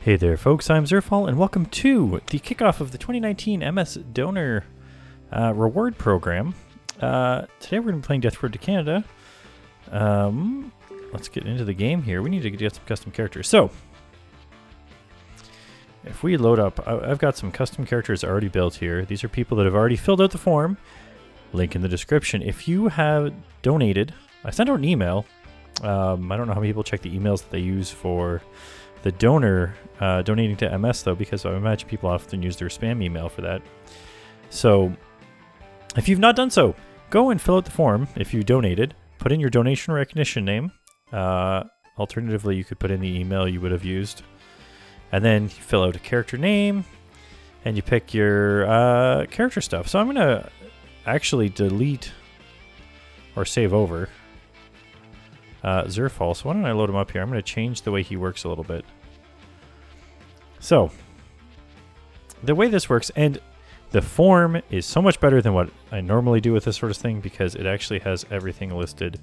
Hey there, folks. I'm Zerfall, and welcome to the kickoff of the 2019 MS Donor Reward Program. Today we're going to be playing Death Road to Canada. Let's get into the game here. We need to get some custom characters. So, if we load up, I've got some custom characters already built here. These are people that have already filled out the form. Link in the description. If you have donated, I sent out an email. I don't know how many people check the emails that they use for the donor donating to MS, though, because I imagine people often use their spam email for that. So if you've not done so, go and fill out the form. If you donated, put in your donation recognition name. Alternatively, you could put in the email you would have used. And then you fill out a character name, and you pick your character stuff. So I'm going to actually delete or save over Zerfall. So why don't I load him up here? I'm going to change the way he works a little bit. So, the way this works, and the form is so much better than what I normally do with this sort of thing because it actually has everything listed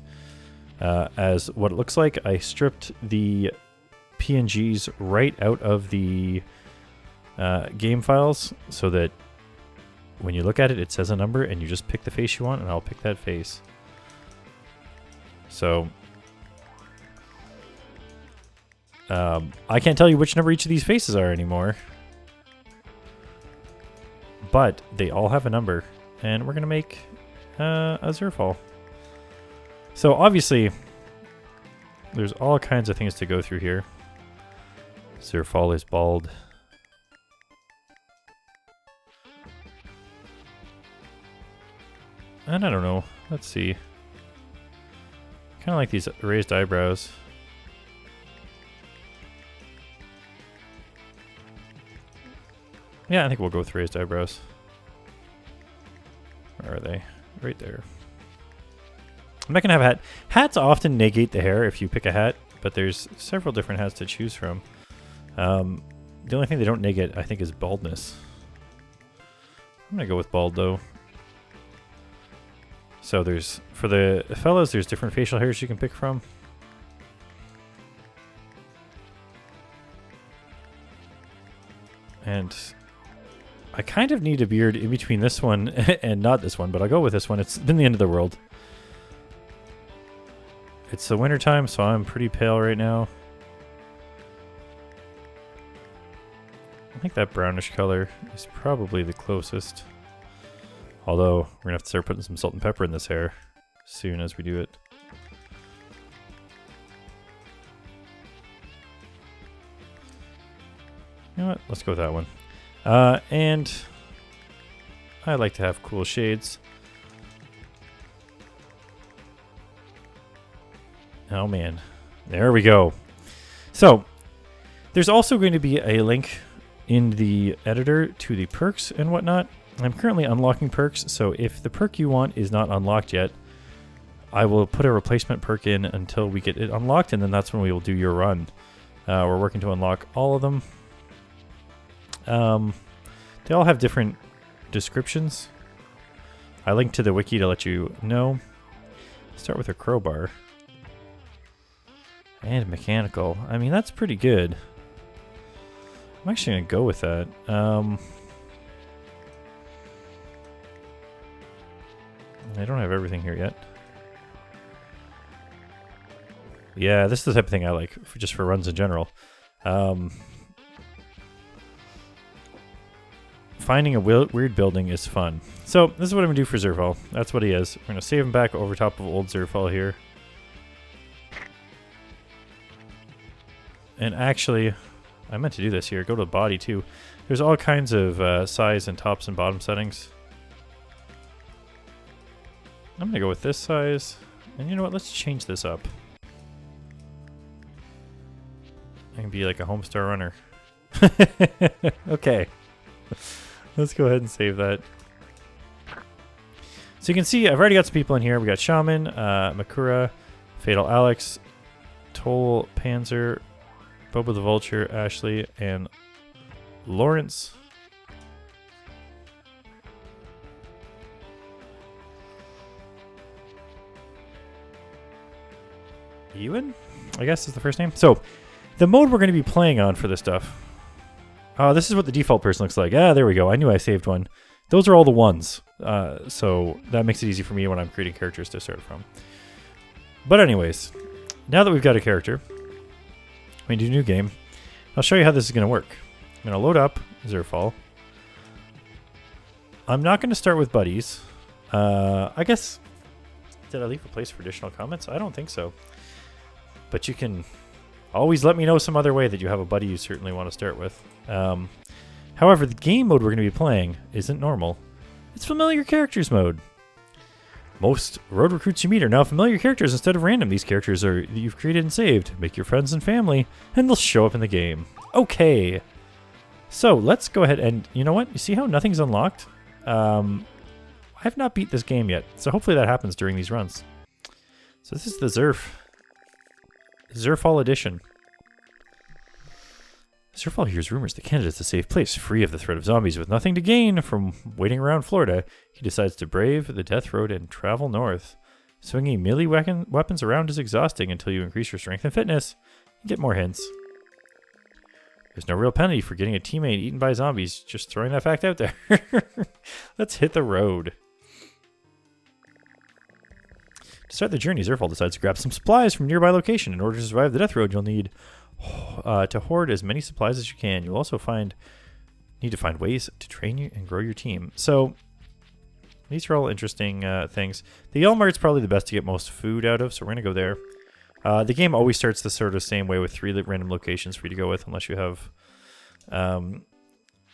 as what it looks like. I stripped the PNGs right out of the game files so that when you look at it, it says a number and you just pick the face you want, and I'll pick that face. So I can't tell you which number each of these faces are anymore, but they all have a number, and we're going to make a Zerfall. So obviously, there's all kinds of things to go through here. Zerfall is bald. And I don't know. Let's see. Kind of like these raised eyebrows. Yeah, I think we'll go with raised eyebrows. Where are they? Right there. I'm not going to have a hat. Hats often negate the hair if you pick a hat, but there's several different hats to choose from. The only thing they don't negate, I think, is baldness. I'm going to go with bald, though. So there's, for the fellas, there's different facial hairs you can pick from. And I kind of need a beard in between this one and not this one, but I'll go with this one. It's been the end of the world. It's the winter time, so I'm pretty pale right now. I think that brownish color is probably the closest. Although, we're going to have to start putting some salt and pepper in this hair as soon as we do it. You know what? Let's go with that one. And I like to have cool shades. Oh man, there we go. So, there's also going to be a link in the editor to the perks and whatnot. I'm currently unlocking perks, so if the perk you want is not unlocked yet, I will put a replacement perk in until we get it unlocked, and then that's when we will do your run. We're working to unlock all of them. They all have different descriptions. I linked to the wiki to let you know. Start with a crowbar. And mechanical. I mean, that's pretty good. I'm actually going to go with that. I don't have everything here yet. Yeah, this is the type of thing I like, just for runs in general. Finding a weird building is fun. So, this is what I'm going to do for Zerfall. That's what he is. We're going to save him back over top of old Zerfall here. And actually, I meant to do this here. Go to the body, too. There's all kinds of size and tops and bottom settings. I'm going to go with this size. And you know what? Let's change this up. I can be like a Homestar Runner. Okay. Let's go ahead and save that. So you can see I've already got some people in here. We got Shaman, Makura, Fatal Alex, Toll Panzer, Boba the Vulture, Ashley, and Lawrence. Ewan, I guess is the first name. So the mode we're going to be playing on for this stuff Oh, this is what the default person looks like. Ah, there we go. I knew I saved one. Those are all the ones. So that makes it easy for me when I'm creating characters to start from. But anyways, now that we've got a character, we do a new game. I'll show you how this is going to work. I'm going to load up Zerfall. I'm not going to start with buddies. I guess, did I leave a place for additional comments? I don't think so. But you can always let me know some other way that you have a buddy you certainly want to start with. However, the game mode we're going to be playing isn't normal. It's familiar characters mode. Most road recruits you meet are now familiar characters instead of random. These characters are that you've created and saved. Make your friends and family, and they'll show up in the game. Okay. So let's go ahead and, you know what? You see how nothing's unlocked? I have not beat this game yet, so hopefully that happens during these runs. So this is the Zerfall edition. Zerfall hears rumors that Canada's a safe place, free of the threat of zombies. With nothing to gain from waiting around Florida, he decides to brave the death road and travel north. Swinging melee weapons around is exhausting until you increase your strength and fitness. You get more hints. There's no real penalty for getting a teammate eaten by zombies. Just throwing that fact out there. Let's hit the road. To start the journey, Zerfall decides to grab some supplies from a nearby location. In order to survive the death road, you'll need to hoard as many supplies as you can. You'll also need to find ways to train you and grow your team. So these are all interesting things. The Yellow Mart's probably the best to get most food out of, so we're going to go there. The game always starts the sort of same way with 3 random locations for you to go with, unless you have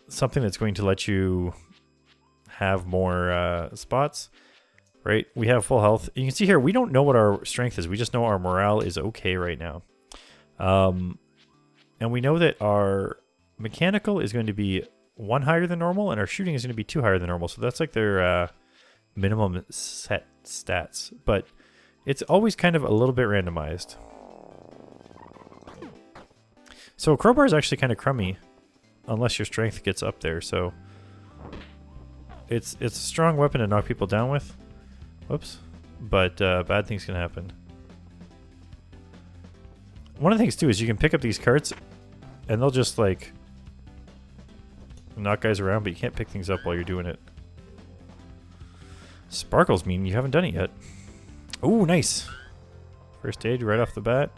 something that's going to let you have more spots. Right? We have full health. You can see here, we don't know what our strength is. We just know our morale is okay right now. And we know that our mechanical is going to be 1 higher than normal, and our shooting is going to be 2 higher than normal. So that's like their minimum set stats. But it's always kind of a little bit randomized. So a crowbar is actually kind of crummy, unless your strength gets up there. So it's a strong weapon to knock people down with. Whoops. But bad things can happen. One of the things, too, is you can pick up these carts, and they'll just, like, knock guys around, but you can't pick things up while you're doing it. Sparkles mean you haven't done it yet. Ooh, nice. First aid right off the bat.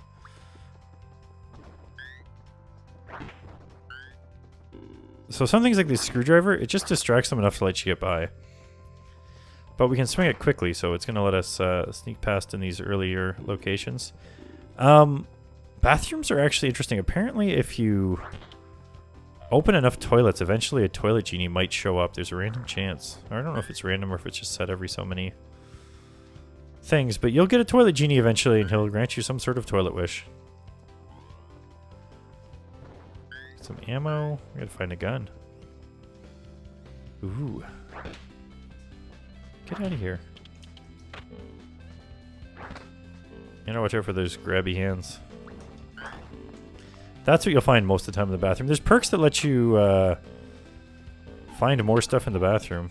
So some things like this screwdriver, it just distracts them enough to let you get by. But we can swing it quickly, so it's going to let us sneak past in these earlier locations. Bathrooms are actually interesting. Apparently, if you open enough toilets, eventually a toilet genie might show up. There's a random chance. Or I don't know if it's random or if it's just set every so many things, but you'll get a toilet genie eventually, and he'll grant you some sort of toilet wish. Some ammo. We gotta find a gun. Ooh. Get out of here. You know, watch out for those grabby hands. That's what you'll find most of the time in the bathroom. There's perks that let you find more stuff in the bathroom.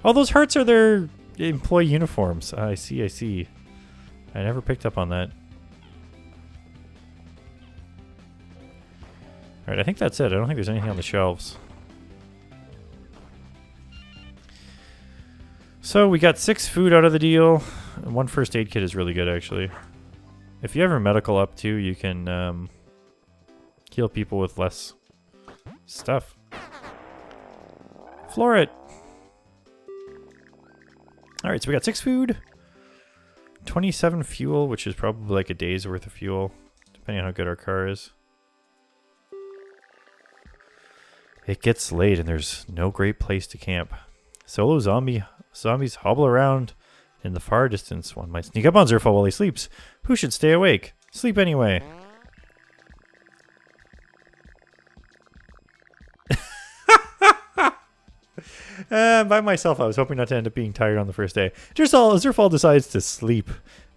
Oh, those hearts are their employee uniforms. I see, I see. I never picked up on that. Alright, I think that's it. I don't think there's anything on the shelves. So we got 6 food out of the deal. And 1 first aid kit is really good, actually. If you ever medical up too, you can heal people with less stuff. Floor it! Alright, so we got 6 food. 27 fuel, which is probably like a day's worth of fuel, depending on how good our car is. It gets late and there's no great place to camp. Solo zombies hobble around in the far distance. One might sneak up on Zerfall while he sleeps. Who should stay awake? Sleep anyway. By myself, I was hoping not to end up being tired on the first day. Zerfall decides to sleep,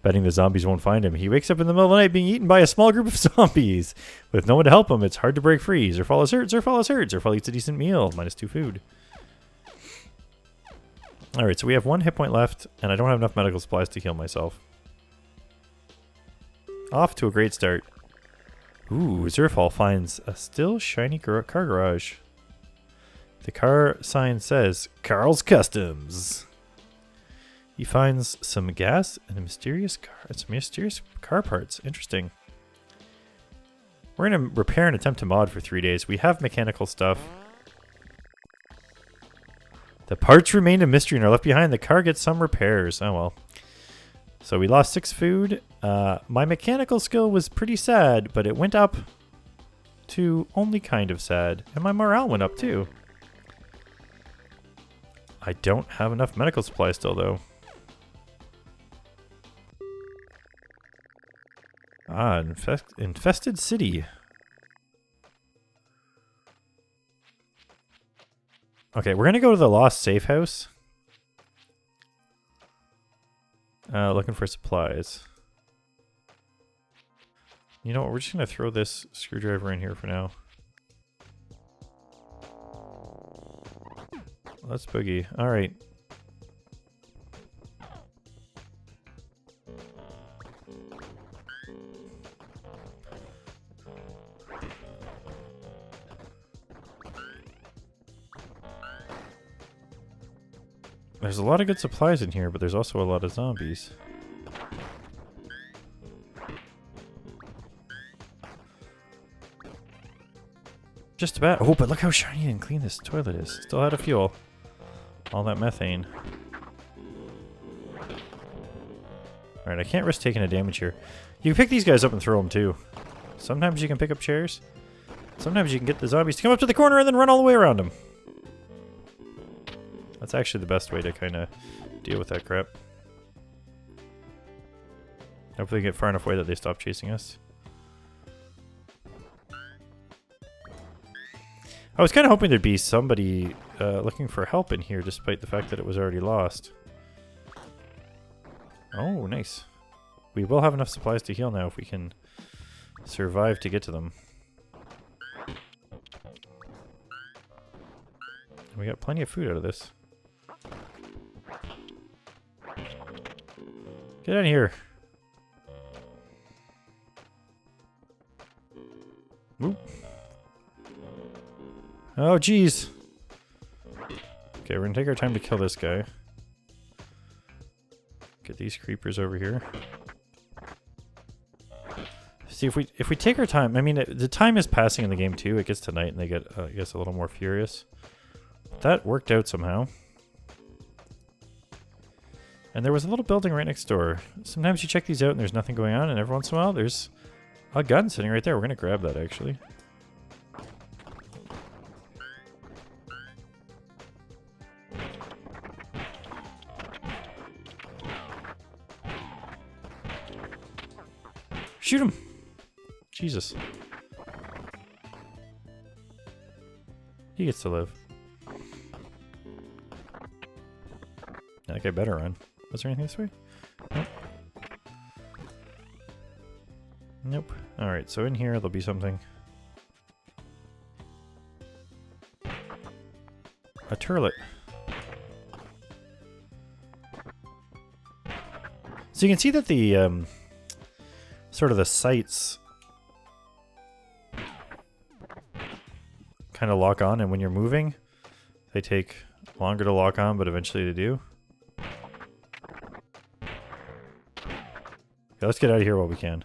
betting the zombies won't find him. He wakes up in the middle of the night being eaten by a small group of zombies. With no one to help him, it's hard to break free. Zerfall is hurt. Zerfall is hurt. Zerfall eats a decent meal. -2 food. Alright, so we have 1 hit point left, and I don't have enough medical supplies to heal myself. Off to a great start. Ooh, Zerfall finds a still shiny car garage. The car sign says, Carl's Customs. He finds some gas and some mysterious car parts. Interesting. We're going to repair and attempt to mod for 3 days. We have mechanical stuff. The parts remain a mystery and are left behind. The car gets some repairs. Oh, well. So we lost 6 food. My mechanical skill was pretty sad, but it went up to only kind of sad. And my morale went up, too. I don't have enough medical supplies still, though. Ah, infested city. Okay, we're gonna go to the lost safe house. Looking for supplies. You know what? We're just gonna throw this screwdriver in here for now. Let's boogie. All right. There's a lot of good supplies in here, but there's also a lot of zombies. Just about. Oh, but look how shiny and clean this toilet is. Still out of fuel. All that methane. Alright, I can't risk taking a damage here. You can pick these guys up and throw them too. Sometimes you can pick up chairs. Sometimes you can get the zombies to come up to the corner and then run all the way around them. That's actually the best way to kind of deal with that crap. Hopefully get far enough away that they stop chasing us. I was kind of hoping there'd be somebody looking for help in here, despite the fact that it was already lost. Oh, nice. We will have enough supplies to heal now if we can survive to get to them. We got plenty of food out of this. Get in here. Whoop. Oh, jeez. Okay, we're gonna take our time to kill this guy. Get these creepers over here. See, if we take our time, I mean, the time is passing in the game too. It gets to night and they get, I guess, a little more furious. That worked out somehow. And there was a little building right next door. Sometimes you check these out and there's nothing going on, and every once in a while there's a gun sitting right there. We're gonna grab that, actually. Shoot him! Jesus. He gets to live. That guy better run. Was there anything this way? Nope. Nope. Alright, so in here there'll be something. A turlet. So you can see that the sort of the sights kind of lock on, and when you're moving they take longer to lock on, but eventually they do. Okay, let's get out of here while we can.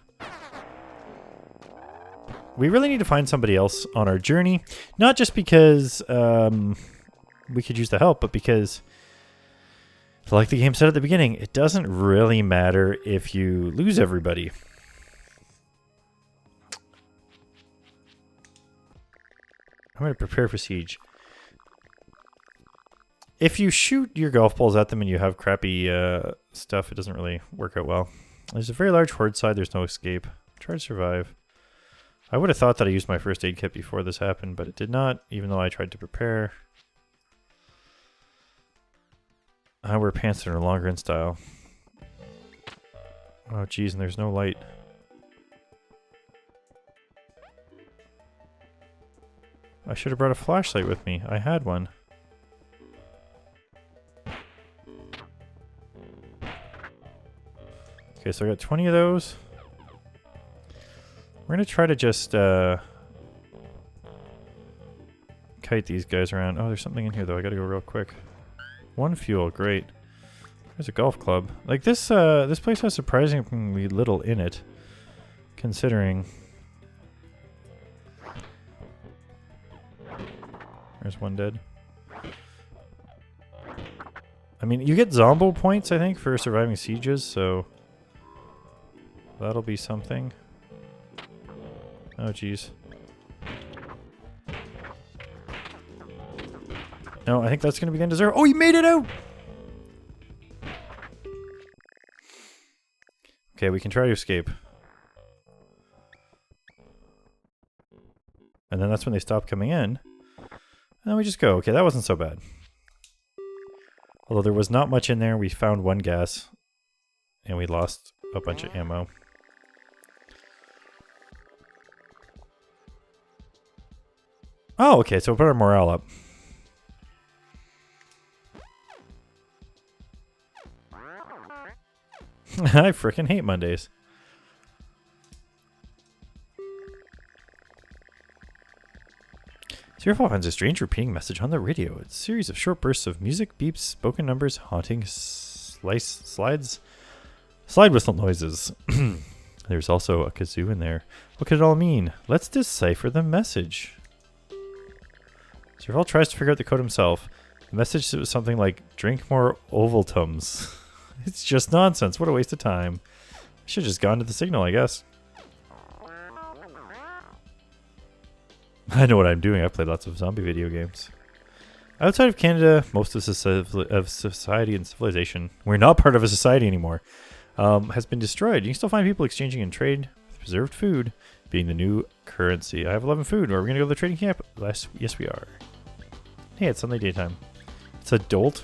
We really need to find somebody else on our journey, not just because we could use the help, but because, like the game said at the beginning, it doesn't really matter if you lose everybody. I'm going to prepare for siege. If you shoot your golf balls at them and you have crappy stuff, it doesn't really work out well. There's a very large horde side. There's no escape. Try to survive. I would have thought that I used my first aid kit before this happened, but it did not, even though I tried to prepare. I wear pants that are longer in style. Oh, geez, and there's no light. I should have brought a flashlight with me. I had one. Okay, so I got 20 of those. We're going to try to just kite these guys around. Oh, there's something in here, though. I got to go real quick. 1 fuel. Great. There's a golf club. Like, this place has surprisingly little in it, considering... There's one dead. I mean, you get Zombo points, I think, for surviving sieges, so... That'll be something. Oh, jeez. No, I think that's going to be the end of Zerfall. Oh, you made it out! Okay, we can try to escape. And then that's when they stop coming in. And then we just go. Okay, that wasn't so bad. Although there was not much in there. We found 1 gas. And we lost a bunch of ammo. Oh, okay, so we'll put our morale up. I frickin' hate Mondays. Zerfall finds a strange repeating message on the radio. It's a series of short bursts of music, beeps, spoken numbers, haunting slide whistle noises. There's also a kazoo in there. What could it all mean? Let's decipher the message. Zerfall tries to figure out the code himself. The message was something like, drink more Ovaltums. It's just nonsense. What a waste of time. I should have just gone to the signal, I guess. I know what I'm doing. I've played lots of zombie video games. Outside of Canada, most of society and civilization, we're not part of a society anymore, has been destroyed. You can still find people exchanging in trade with preserved food being the new currency. I have 11 food. Are we going to go to the trading camp? Yes, we are. Hey, it's Sunday daytime. It's a dolt.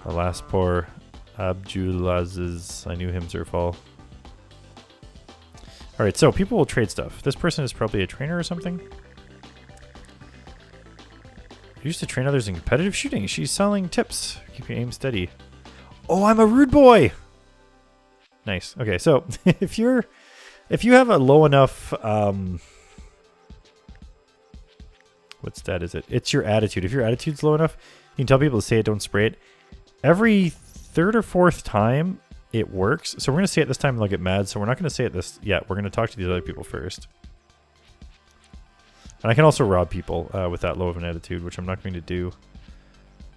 Alas, poor Abdulaz's. I knew him, Zerfall. Alright, so people will trade stuff. This person is probably a trainer or something. Used to train others in competitive shooting. She's selling tips. Keep your aim steady. Oh, I'm a rude boy! Nice. Okay, so if you have a low enough what stat is it? It's your attitude. If your attitude's low enough, you can tell people to say it, don't spray it. Every 3rd or 4th time it works. So we're going to say it this time and they'll get mad. So we're not going to say it this yet. We're going to talk to these other people first. And I can also rob people with that low of an attitude, which I'm not going to do.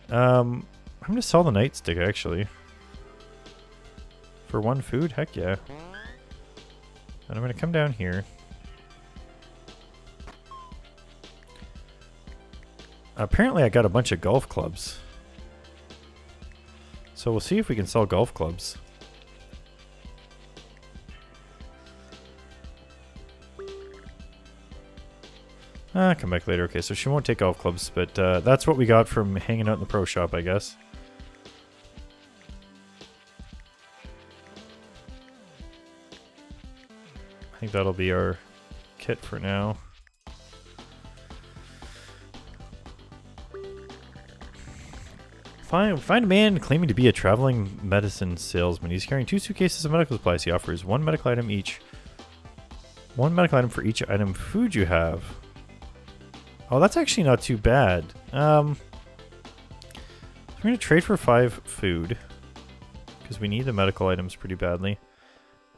I'm going to sell the nightstick, actually. For 1 food? Heck yeah. And I'm going to come down here. Apparently I got a bunch of golf clubs. So we'll see if we can sell golf clubs. Come back later. Okay, so she won't take golf clubs, but that's what we got from hanging out in the pro shop, I guess. I think that'll be our kit for now. Find a man claiming to be a traveling medicine salesman. He's carrying 2 suitcases of medical supplies. He offers 1 medical item each. 1 medical item for each item food you have. Oh, that's actually not too bad. We're going to trade for 5 food. Because we need the medical items pretty badly.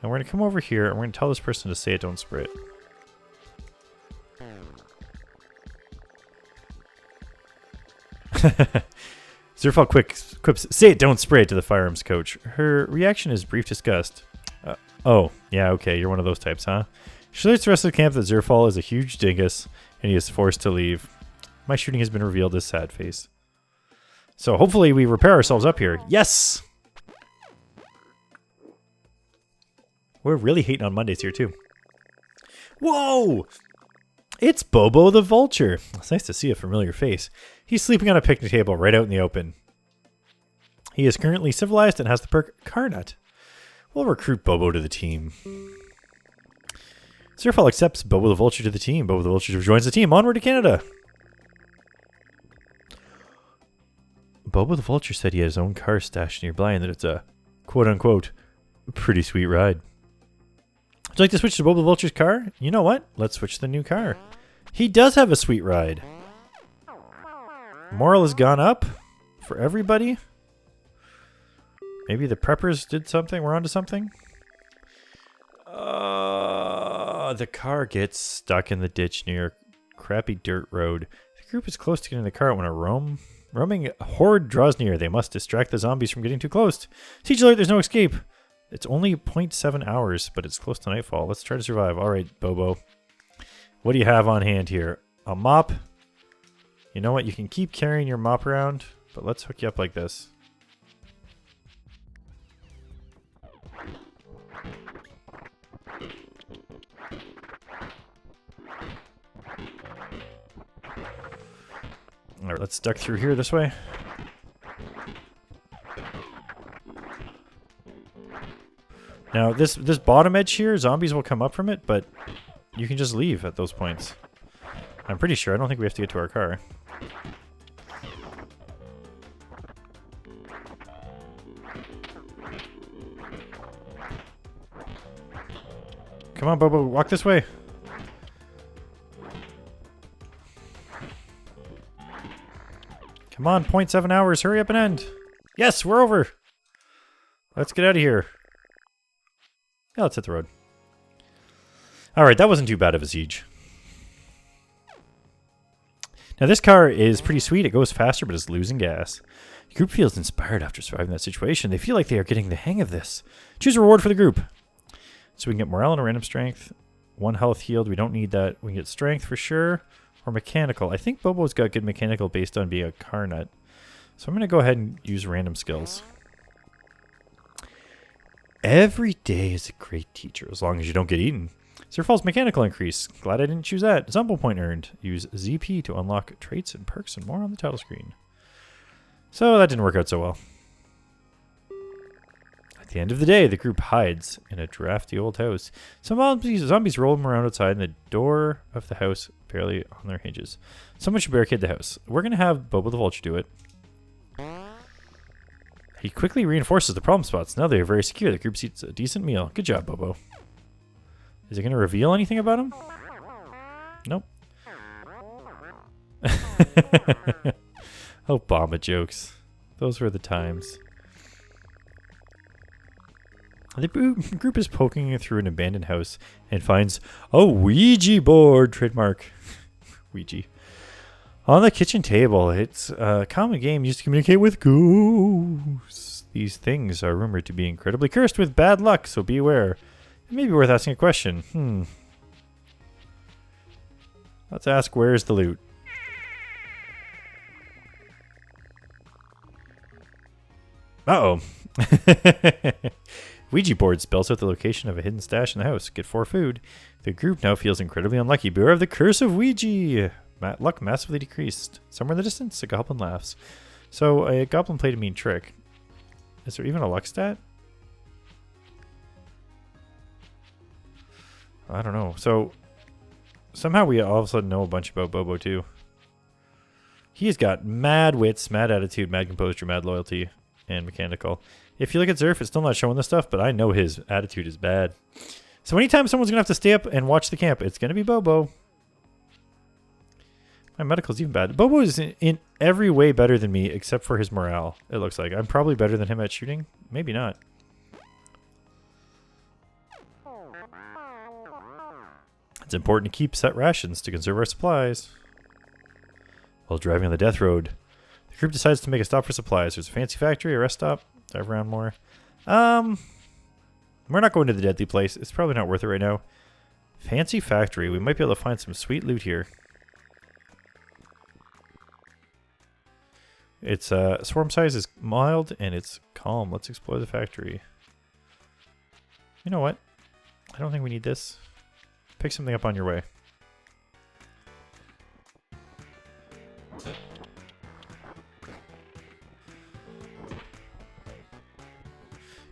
And we're going to come over here and we're going to tell this person to say it, don't spray it. Zerfall quips, say it, don't spray it to the firearms coach. Her reaction is brief disgust. Oh, yeah, okay, you're one of those types, huh? She alerts the rest of the camp that Zerfall is a huge dingus and he is forced to leave. My shooting has been revealed as sad face. So hopefully we repair ourselves up here. Yes! We're really hating on Mondays here, too. Whoa! It's Bobo the Vulture. It's nice to see a familiar face. He's sleeping on a picnic table right out in the open. He is currently civilized and has the perk Carnut. We'll recruit Bobo to the team. Zerfall accepts Bobo the Vulture to the team. Bobo the Vulture joins the team. Onward to Canada! Bobo the Vulture said he had his own car stashed nearby and that it's a quote-unquote pretty sweet ride. Would you like to switch to Bobo the Vulture's car? You know what? Let's switch to the new car. He does have a sweet ride. Moral has gone up for everybody. Maybe the preppers did something. We're onto something. The car gets stuck in the ditch near a crappy dirt road. The group is close to getting in the car when a roaming horde draws near. They must distract the zombies from getting too close. Siege alert, there's no escape. It's only 0.7 hours, but it's close to nightfall. Let's try to survive. All right, Bobo. What do you have on hand here? A mop. You know what? You can keep carrying your mop around, but let's hook you up like this. All right, let's duck through here this way. Now, this bottom edge here, zombies will come up from it, but you can just leave at those points. I'm pretty sure. I don't think we have to get to our car. Come on, Bobo, walk this way. Come on, 0.7 hours. Hurry up and end. Yes, we're over. Let's get out of here. Yeah, let's hit the road. Alright, that wasn't too bad of a siege. Now, this car is pretty sweet. It goes faster, but it's losing gas. The group feels inspired after surviving that situation. They feel like they are getting the hang of this. Choose a reward for the group. So we can get morale and a random strength. 1 health healed. We don't need that. We can get strength for sure. Or mechanical. I think Bobo's got good mechanical based on being a car nut. So I'm going to go ahead and use random skills. Every day is a great teacher, as long as you don't get eaten. Zerfall's mechanical increase. Glad I didn't choose that. Zumble point earned. Use ZP to unlock traits and perks and more on the title screen. So that didn't work out so well. At the end of the day, the group hides in a drafty old house. Some zombies roll them around outside, and the door of the house barely on their hinges. Someone should barricade the house. We're going to have Bobo the Vulture do it. He quickly reinforces the problem spots. Now they are very secure. The group eats a decent meal. Good job, Bobo. Is it going to reveal anything about him? Nope. Obama jokes. Those were the times. The group is poking through an abandoned house and finds a Ouija board. Trademark. Ouija. On the kitchen table, it's a common game used to communicate with ghosts. These things are rumored to be incredibly cursed with bad luck, so be aware. It may be worth asking a question. Let's ask, where's the loot? Uh-oh. Ouija board spells out the location of a hidden stash in the house. Get 4 food. The group now feels incredibly unlucky. Beware of the curse of Ouija. Luck massively decreased. Somewhere in the distance, a goblin laughs. So a goblin played a mean trick. Is there even a luck stat? I don't know. So somehow we all of a sudden know a bunch about Bobo too. He's got mad wits, mad attitude, mad composure, mad loyalty, and mechanical. If you look at Zerf, it's still not showing this stuff, but I know his attitude is bad. So anytime someone's going to have to stay up and watch the camp, it's going to be Bobo. My medical's even bad. Bobo is in every way better than me, except for his morale, it looks like. I'm probably better than him at shooting. Maybe not. It's important to keep set rations to conserve our supplies. While driving on the death road, the group decides to make a stop for supplies. There's a fancy factory, a rest stop. Drive around more. We're not going to the deadly place. It's probably not worth it right now. Fancy factory. We might be able to find some sweet loot here. Its swarm size is mild and it's calm. Let's explore the factory. You know what? I don't think we need this. Pick something up on your way.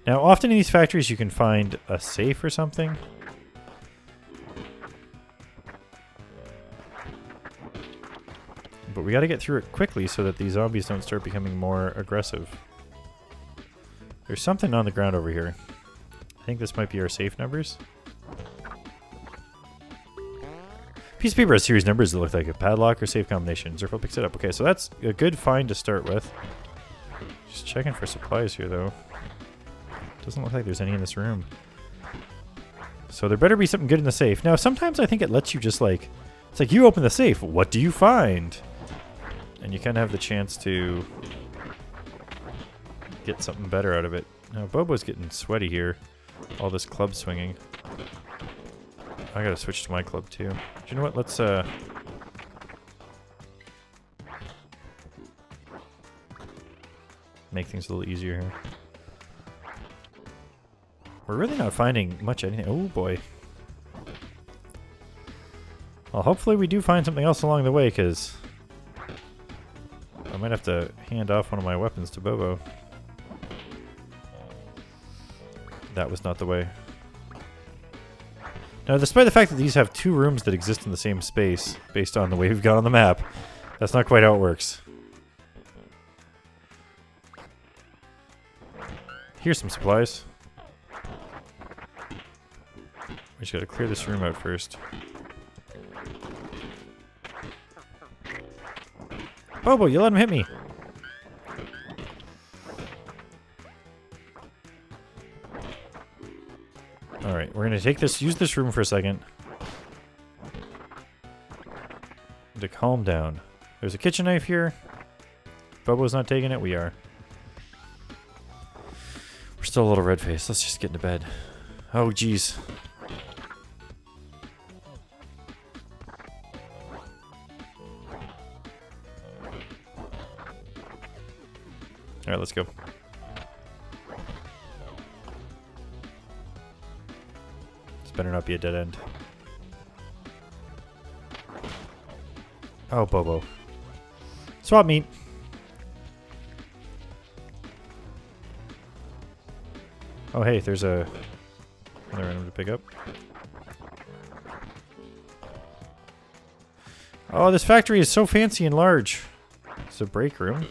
Now, often in these factories you can find a safe or something. But we gotta get through it quickly so that these zombies don't start becoming more aggressive. There's something on the ground over here. I think this might be our safe numbers. Piece of paper has series numbers that look like a padlock or safe combination. Zerfall picks it up. Okay, so that's a good find to start with. Just checking for supplies here, though. Doesn't look like there's any in this room. So there better be something good in the safe. Now, sometimes I think it lets you just like... It's like, you open the safe. What do you find? And you kind of have the chance to get something better out of it. Now, Bobo's getting sweaty here. All this club swinging. I gotta switch to my club, too. Do you know what? Let's, make things a little easier here. We're really not finding much anything. Oh, boy. Well, hopefully we do find something else along the way, because I might have to hand off one of my weapons to Bobo. That was not the way. Now, despite the fact that these have 2 rooms that exist in the same space, based on the way we've got on the map, that's not quite how it works. Here's some supplies. We just gotta clear this room out first. Bobo, you let him hit me! Alright, we're gonna take this, use this room for a second. To calm down. There's a kitchen knife here. Bobo's not taking it, we are. We're still a little red-faced, let's just get into bed. Oh, jeez. Alright, let's go. This better not be a dead end. Oh, Bobo. Swap meet. Oh, hey, there's another item to pick up. Oh, this factory is so fancy and large. It's a break room.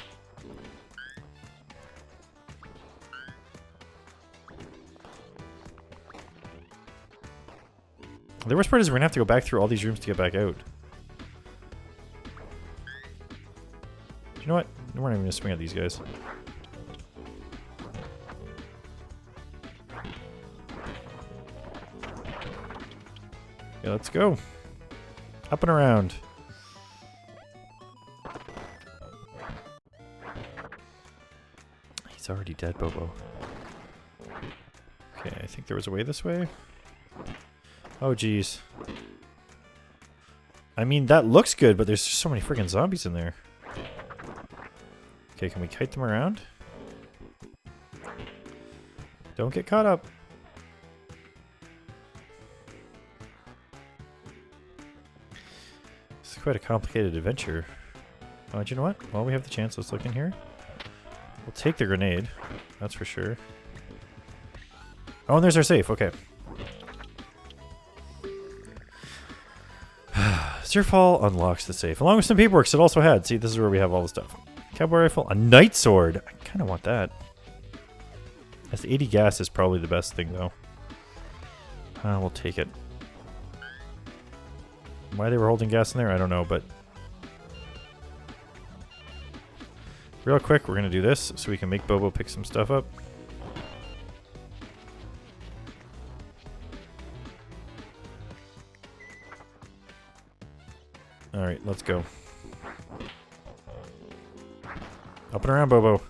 The worst part is we're gonna have to go back through all these rooms to get back out. You know what? We're not even gonna swing at these guys. Yeah, let's go. Up and around. He's already dead, Bobo. Okay, I think there was a way this way. Oh, jeez. I mean, that looks good, but there's just so many freaking zombies in there. Okay, can we kite them around? Don't get caught up. This is quite a complicated adventure. Oh, do you know what? While we have the chance, let's look in here. We'll take the grenade. That's for sure. Oh, and there's our safe. Okay. Zerfall unlocks the safe, along with some paperwork it also had. See, this is where we have all the stuff. Cowboy rifle, a night sword. I kind of want that. This 80 gas is probably the best thing, though. We'll take it. Why they were holding gas in there, I don't know, but... Real quick, we're going to do this so we can make Bobo pick some stuff up. Alright, let's go. Up and around, Bobo.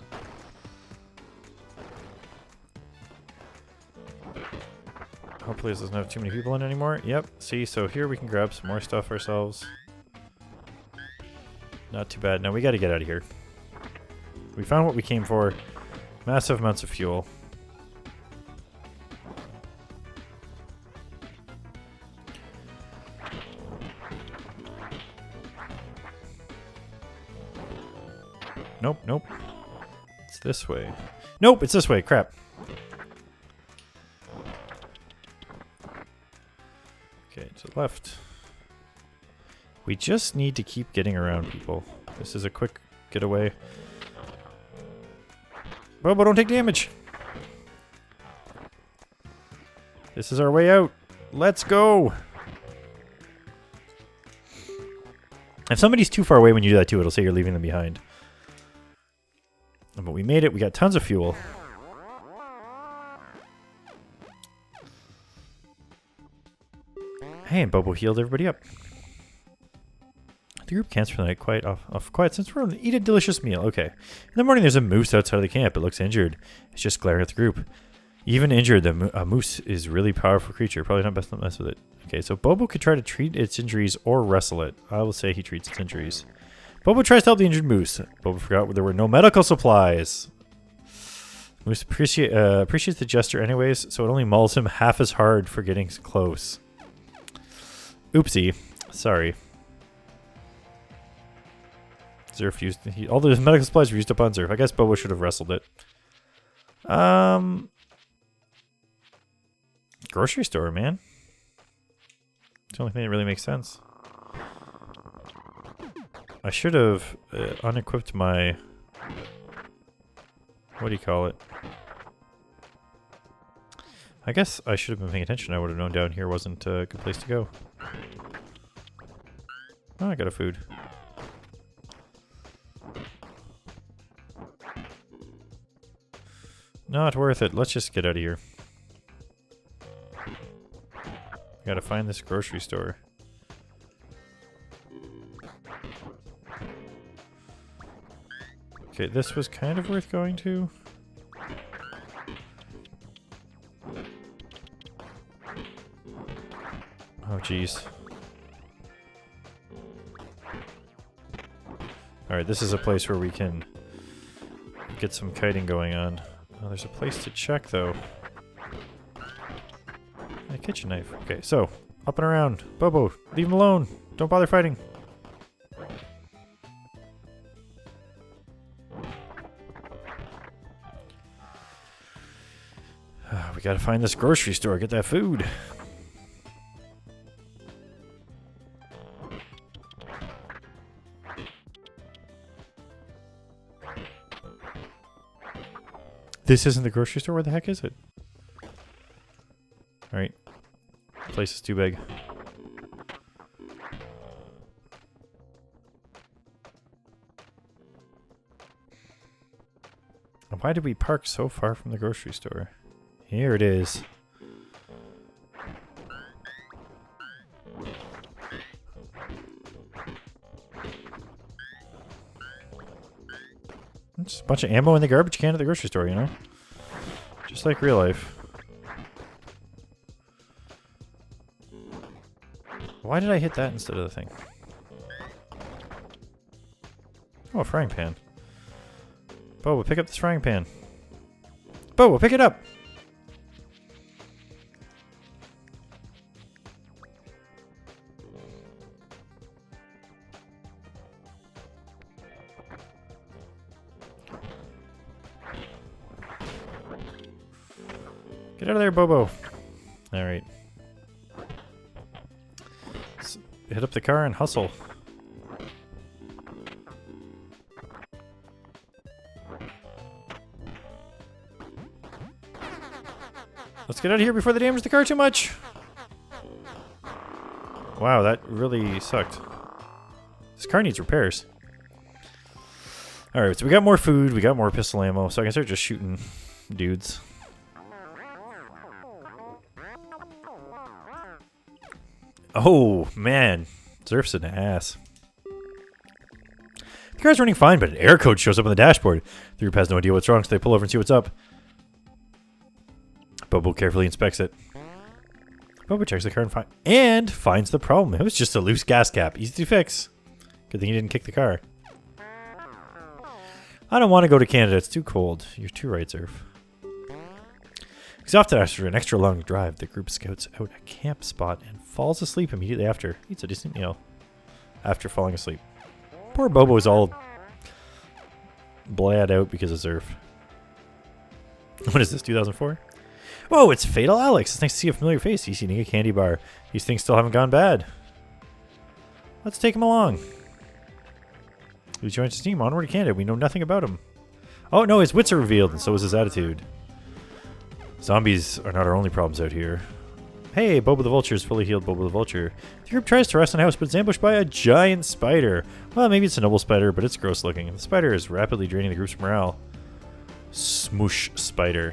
Hopefully this doesn't have too many people in anymore. Yep, see, so here we can grab some more stuff ourselves. Not too bad. Now we gotta get out of here. We found what we came for. Massive amounts of fuel. Nope, nope. It's this way. Nope, it's this way. Crap. Okay, to the left. We just need to keep getting around people. This is a quick getaway. Bobo, don't take damage. This is our way out. Let's go. If somebody's too far away when you do that too, it'll say you're leaving them behind. But we made it. We got tons of fuel. Hey, and Bobo healed everybody up. The group camps for the night, quiet since we're going to eat a delicious meal. Okay. In the morning, there's a moose outside of the camp. It looks injured. It's just glaring at the group. Even injured, a moose is a really powerful creature. Probably not best to mess with it. Okay, so Bobo could try to treat its injuries or wrestle it. I will say he treats its injuries. Bobo tries to help the injured moose. Bobo forgot there were no medical supplies. Moose appreciates the gesture anyways, so it only mauls him half as hard for getting close. Oopsie. Sorry. Zerf used all the medical supplies were used up on Zerf. I guess Bobo should have wrestled it. Grocery store, man. It's the only thing that really makes sense. I should have unequipped my... What do you call it? I guess I should have been paying attention. I would have known down here wasn't a good place to go. Oh, I got a food. Not worth it. Let's just get out of here. Gotta find this grocery store. Okay, this was kind of worth going to. Oh, jeez. Alright, this is a place where we can get some kiting going on. Oh, there's a place to check, though. A kitchen knife. Okay, so, up and around. Bobo, leave him alone. Don't bother fighting. We gotta find this grocery store, get that food. This isn't the grocery store? Where the heck is it? Alright. Place is too big. Why did we park so far from the grocery store? Here it is. Just a bunch of ammo in the garbage can at the grocery store, you know? Just like real life. Why did I hit that instead of the thing? Oh, a frying pan. Bobo, pick up this frying pan. Bobo, pick it up! Get out of there, Bobo. Alright. Hit up the car and hustle. Let's get out of here before they damage the car too much. Wow, that really sucked. This car needs repairs. Alright, so we got more food, we got more pistol ammo, so I can start just shooting dudes. Oh, man. Zerf's an ass. The car's running fine, but an error code shows up on the dashboard. The group has no idea what's wrong, so they pull over and see what's up. Bobo carefully inspects it. Bobo checks the car and finds the problem. It was just a loose gas cap. Easy to fix. Good thing you didn't kick the car. I don't want to go to Canada. It's too cold. You're too right, Zerf. Exhausted after an extra long drive, the group scouts out a camp spot and falls asleep immediately after. Eats a decent meal after falling asleep. Poor Bobo is all bled out because of Zerf. What is this, 2004? Whoa, it's Fatal Alex. It's nice to see a familiar face. He's eating a candy bar. These things still haven't gone bad. Let's take him along. He joins his team. Onward to Canada. We know nothing about him. Oh, no, his wits are revealed, and so is his attitude. Zombies are not our only problems out here. Hey, Bobo the Vulture is fully healed. Bobo the Vulture. The group tries to rest in a house, but is ambushed by a giant spider. Well, maybe it's a noble spider, but it's gross looking. The spider is rapidly draining the group's morale. Smoosh spider.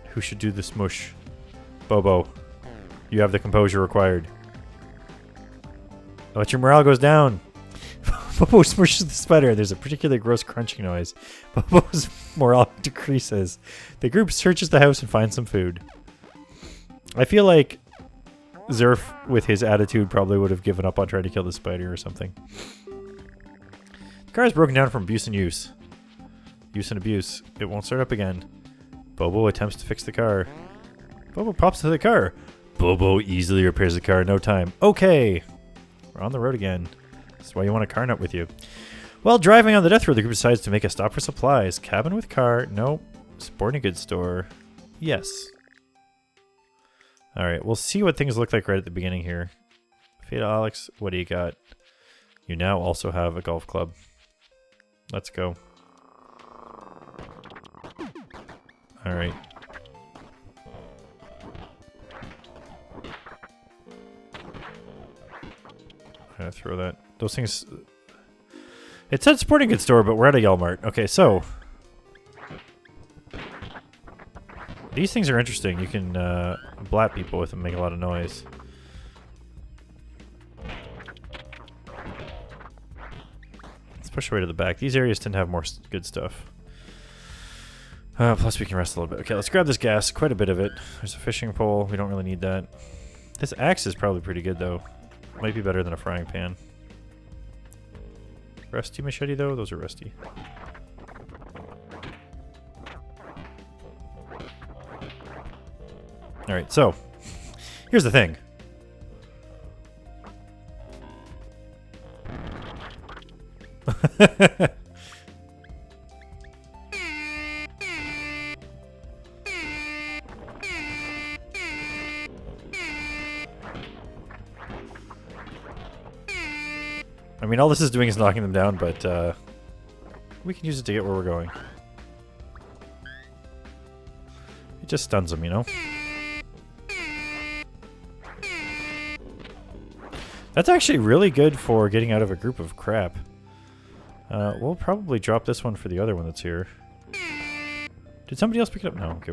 Who should do the smoosh? Bobo. You have the composure required. But your morale goes down. Bobo smushes the spider. There's a particularly gross crunching noise. Bobo's morale decreases. The group searches the house and finds some food. I feel like Zerf, with his attitude, probably would have given up on trying to kill the spider or something. The car is broken down from abuse and use. Use and abuse. It won't start up again. Bobo attempts to fix the car. Bobo pops to the car. Bobo easily repairs the car in no time. Okay. We're on the road again. That's why you want a car nut with you. While driving on the death road, the group decides to make a stop for supplies. Cabin with car. Nope. Sporting goods store. Yes. Alright, we'll see what things look like right at the beginning here. Fade Alex, what do you got? You now also have a golf club. Let's go. Alright. I'm gonna throw that. Those things... It said sporting goods store, but we're at a Yelmart. Okay, so... These things are interesting. You can blat people with them, make a lot of noise. Let's push away to the back. These areas tend to have more good stuff. Plus we can rest a little bit. Okay, let's grab this gas. Quite a bit of it. There's a fishing pole. We don't really need that. This axe is probably pretty good, though. Might be better than a frying pan. Rusty machete, though? Those are rusty. Alright, so, here's the thing. I mean, all this is doing is knocking them down, but we can use it to get where we're going. It just stuns them, you know? That's actually really good for getting out of a group of crap. We'll probably drop this one for the other one that's here. Did somebody else pick it up? No, okay,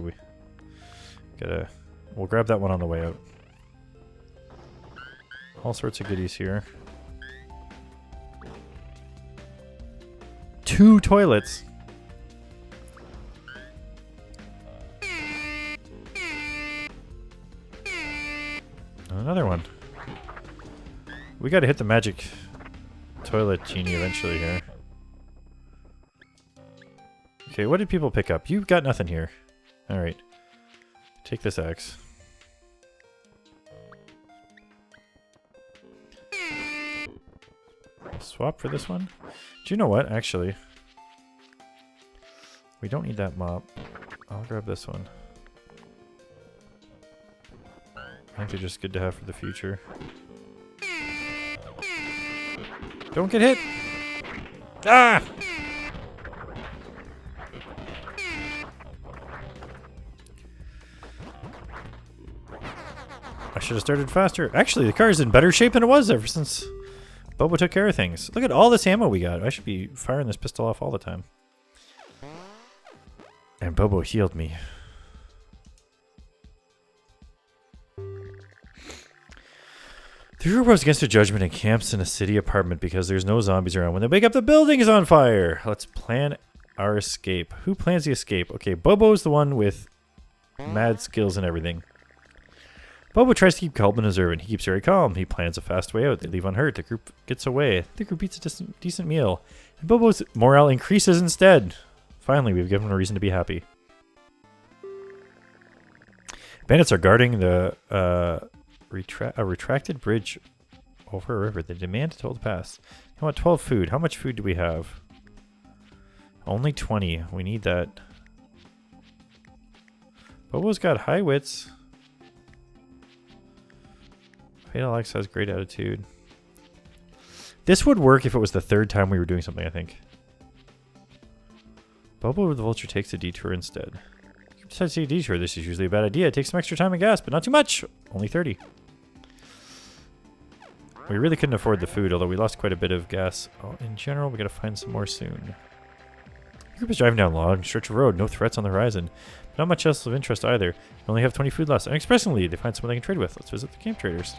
we'll grab that one on the way out. All sorts of goodies here. 2 toilets. Another one. We gotta hit the magic toilet genie eventually here. Okay, what did people pick up? You've got nothing here. Alright. Take this axe. Swap for this one? Do you know what, actually? We don't need that mop. I'll grab this one. I think they're just good to have for the future. Don't get hit! Ah! I should have started faster. Actually, the car's in better shape than it was ever since Bobo took care of things. Look at all this ammo we got. I should be firing this pistol off all the time. And Bobo healed me. The group goes against a judgment and camps in a city apartment because there's no zombies around. When they wake up, the building is on fire. Let's plan our escape. Who plans the escape? Okay, Bobo's the one with mad skills and everything. Bobo tries to keep calm and observant. He keeps very calm. He plans a fast way out. They leave unhurt. The group gets away. The group eats a decent meal. And Bobo's morale increases instead. Finally, we've given him a reason to be happy. Bandits are guarding the retracted bridge over a river. They demand to hold the pass. You want 12 food. How much food do we have? Only 20. We need that. Bobo's got high wits. Fatal Alex has great attitude. This would work if it was the 3rd time we were doing something, I think. Bobo the Vulture takes a detour instead. Decided to take a detour. This is usually a bad idea. It takes some extra time and gas, but not too much. Only 30. We really couldn't afford the food, although we lost quite a bit of gas. Oh, in general, we gotta find some more soon. The group is driving down a long stretch of road. No threats on the horizon. Not much else of interest either. We only have 20 food left. Unexpressively, they find someone they can trade with. Let's visit the camp traders.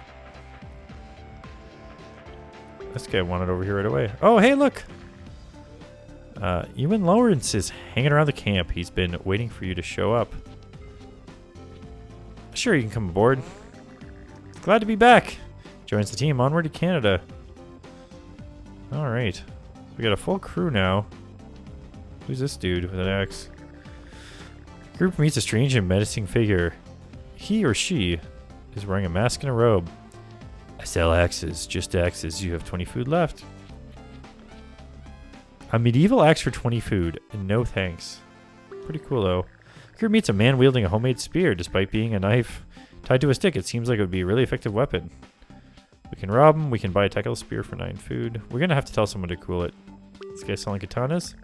This guy wanted over here right away. Oh, hey, look! Ewan Lawrence is hanging around the camp. He's been waiting for you to show up. Sure, you can come aboard. Glad to be back. Joins the team. Onward to Canada. Alright. We got a full crew now. Who's this dude with an axe? Group meets a strange and menacing figure. He or she is wearing a mask and a robe. I sell axes. Just axes. You have 20 food left. A medieval axe for 20 food. No thanks. Pretty cool though. Group meets a man wielding a homemade spear. Despite being a knife tied to a stick, it seems like it would be a really effective weapon. We can rob him. We can buy a technical spear for 9 food. We're going to have to tell someone to cool it. This guy's selling katanas.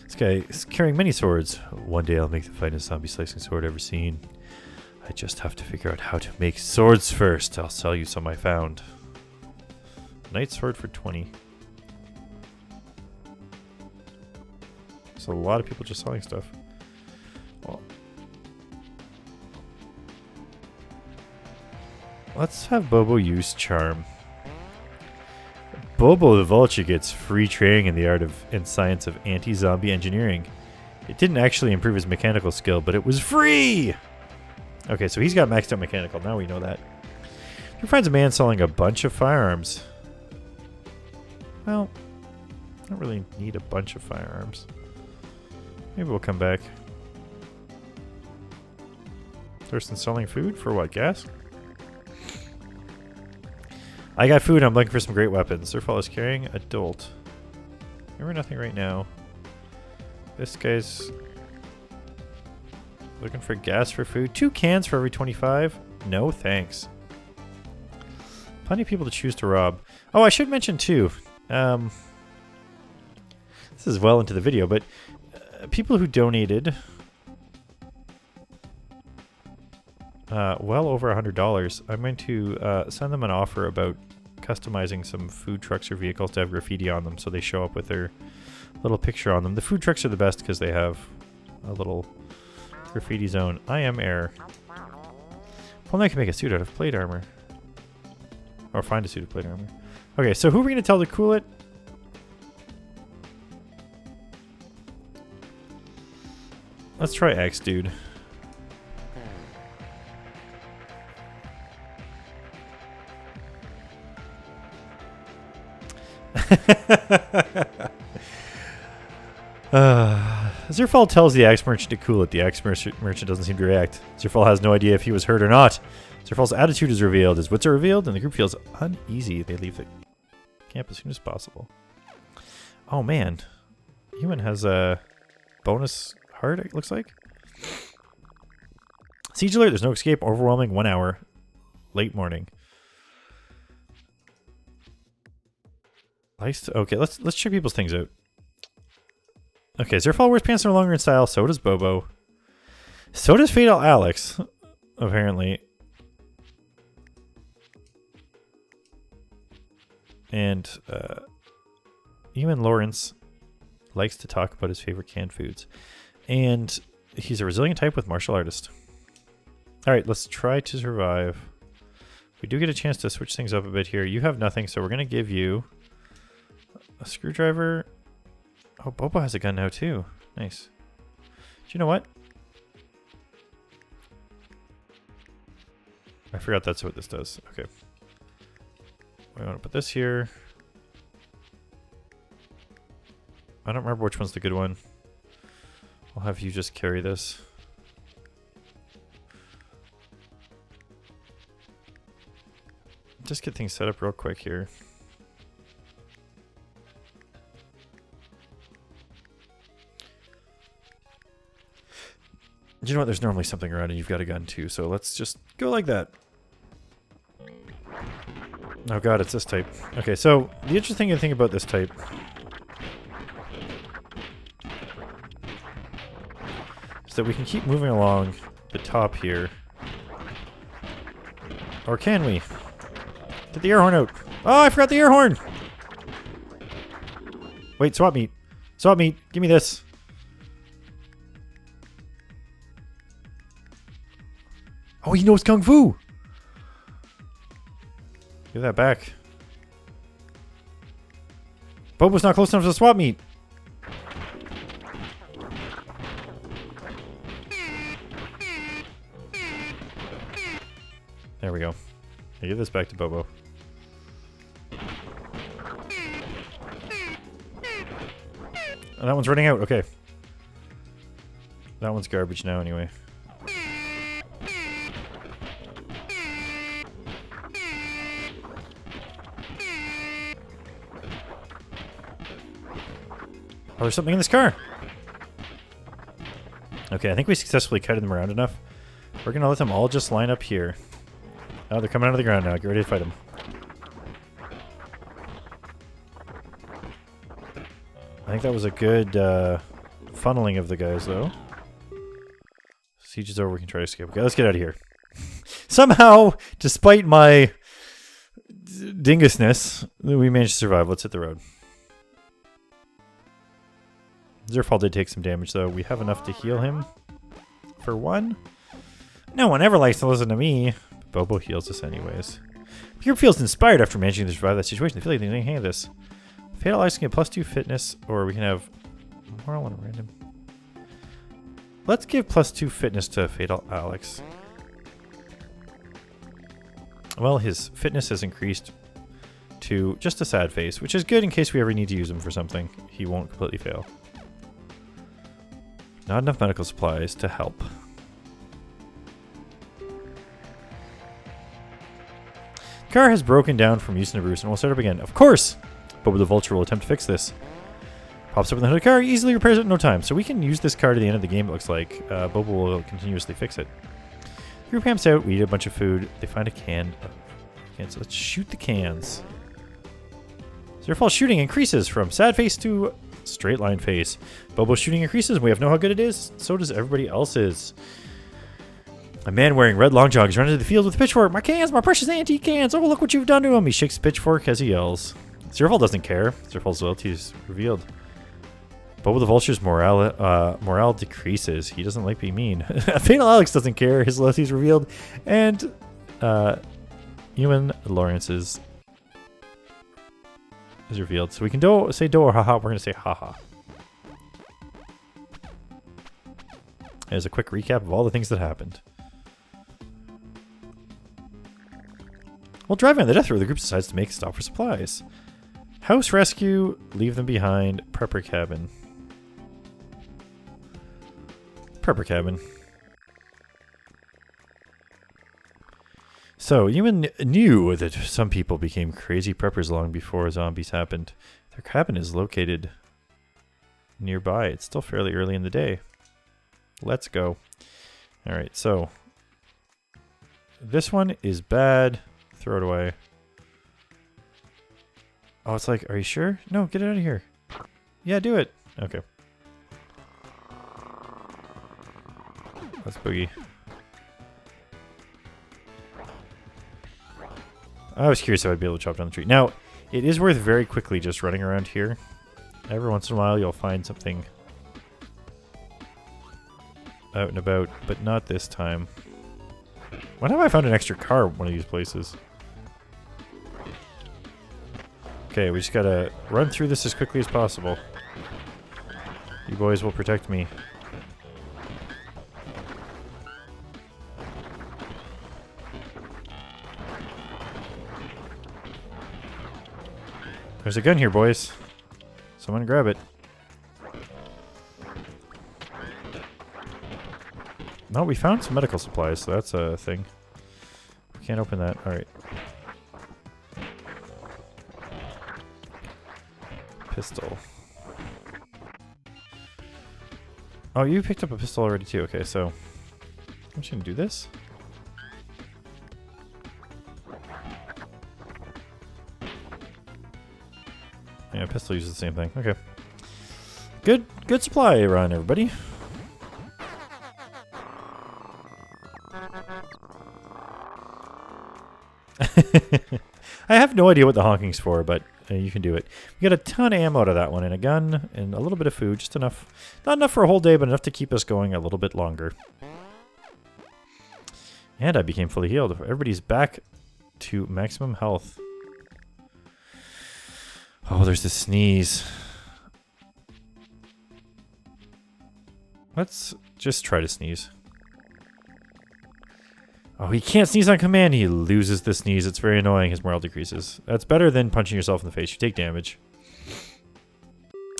This guy is carrying many swords. One day I'll make the finest zombie slicing sword ever seen. I just have to figure out how to make swords first. I'll sell you some I found. Knight sword for 20. So a lot of people just selling stuff. Well, let's have Bobo use charm. Bobo the Vulture gets free training in the art of and science of anti-zombie engineering. It didn't actually improve his mechanical skill, but it was free! Okay, so he's got maxed out mechanical. Now we know that. He finds a man selling a bunch of firearms. Well, I don't really need a bunch of firearms. Maybe we'll come back. Thurston selling food for what? Gas? I got food. I'm looking for some great weapons. Zerfall is carrying adult. Remember nothing right now. This guy's looking for gas for food. 2 cans for every 25. No thanks. Plenty of people to choose to rob. Oh, I should mention too. This is well into the video, but people who donated well over $100, I'm going to send them an offer about customizing some food trucks or vehicles to have graffiti on them so they show up with their little picture on them. The food trucks are the best because they have a little graffiti zone. I am air. Well, I can make a suit out of plate armor. Or find a suit of plate armor. Okay, so who are we going to tell to cool it? Let's try X, dude. Zerfall tells the axe merchant to cool it. The axe merchant doesn't seem to react. Zerfall has no idea if he was hurt or not. Zerfall's attitude is revealed. His wits are revealed, and the group feels uneasy. They leave the camp as soon as possible. Oh, man. Human has a bonus heart, it looks like. Siege alert. There's no escape. Overwhelming 1 hour. Late morning. Okay, let's check people's things out. Okay, Zerfall wears pants no longer in style. So does Bobo. So does Fatal Alex, apparently. And Ewan Lawrence likes to talk about his favorite canned foods. And he's a resilient type with martial artist. Alright, let's try to survive. We do get a chance to switch things up a bit here. You have nothing, so we're going to give you a screwdriver. Oh, Bobo has a gun now too. Nice. Do you know what? I forgot that's what this does. Okay. We want to put this here. I don't remember which one's the good one. I'll have you just carry this. Just get things set up real quick here. You know what? There's normally something around and you've got a gun too, so let's just go like that. Oh god, it's this type. Okay, so the interesting thing about this type so that we can keep moving along the top here. Or can we? Get the air horn out. Oh, I forgot the air horn! Wait, swap meet. Swap meet. Give me this. Oh, he knows Kung Fu! Give that back. Bobo's not close enough to the swap meet. There we go. I give this back to Bobo. And that one's running out. Okay. That one's garbage now anyway. Oh, there's something in this car. Okay, I think we successfully kited them around enough. We're gonna let them all just line up here. Oh, they're coming out of the ground now. Get ready to fight them. I think that was a good funneling of the guys, though. Siege is over. We can try to escape. Okay, let's get out of here. Somehow, despite my dingusness, we managed to survive. Let's hit the road. Zerfall did take some damage, though. We have enough to heal him. For one. No one ever likes to listen to me. Bobo heals us anyways. The group feels inspired after managing to survive that situation. They feel like they can hang this. Fatal Alex can get +2 fitness, or we can have moral and random. Let's give +2 fitness to Fatal Alex. Well, his fitness has increased to just a sad face, which is good in case we ever need to use him for something. He won't completely fail. Not enough medical supplies to help. The car has broken down from use and abuse and will start up again. Of course! Bobo the Vulture will attempt to fix this. Pops up in the hood of the car, easily repairs it in no time. So we can use this car to the end of the game, it looks like. Bobo will continuously fix it. The group camps out, we eat a bunch of food. They find a can. So let's shoot the cans. Zerfall's shooting increases from sad face to straight line face. Bobo's shooting increases, and we have know how good it is. So does everybody else's. A man wearing red long jogs runs into the field with a pitchfork. My cans, my precious antique cans. Oh, look what you've done to him. He shakes the pitchfork as he yells. Zerfall doesn't care. Zerfall's loyalty is revealed. Bobo the Vulture's morale decreases. He doesn't like being mean. Fatal Alex doesn't care. His loyalty is revealed. And Human Lawrence's is revealed. So we can say do or haha. We're going to say haha. As a quick recap of all the things that happened. While driving on the death road, the group decides to make a stop for supplies. House rescue, leave them behind. Prepper cabin. Prepper cabin. So, Ewan knew that some people became crazy preppers long before zombies happened. Their cabin is located nearby. It's still fairly early in the day. Let's go. Alright, so this one is bad. Throw it away. Oh, it's like, are you sure? No, get it out of here. Yeah, do it. Okay. Let's boogie. I was curious if I'd be able to chop down the tree. Now, it is worth very quickly just running around here. Every once in a while, you'll find something out and about, but not this time. When have I found an extra car at one of these places? Okay, we just gotta run through this as quickly as possible. You boys will protect me. There's a gun here, boys. Someone grab it. No, we found some medical supplies, so that's a thing. We can't open that. Alright. Pistol. Oh, you picked up a pistol already too. Okay, so I'm just gonna do this. Yeah, pistol uses the same thing. Okay. Good supply run, everybody. I have no idea what the honking's for, but you can do it. We got a ton of ammo out of that one, and a gun, and a little bit of food, just enough. Not enough for a whole day, but enough to keep us going a little bit longer. And I became fully healed. Everybody's back to maximum health. Oh, there's the sneeze. Let's just try to sneeze. Oh, he can't sneeze on command. He loses the sneeze. It's very annoying. His morale decreases. That's better than punching yourself in the face. You take damage.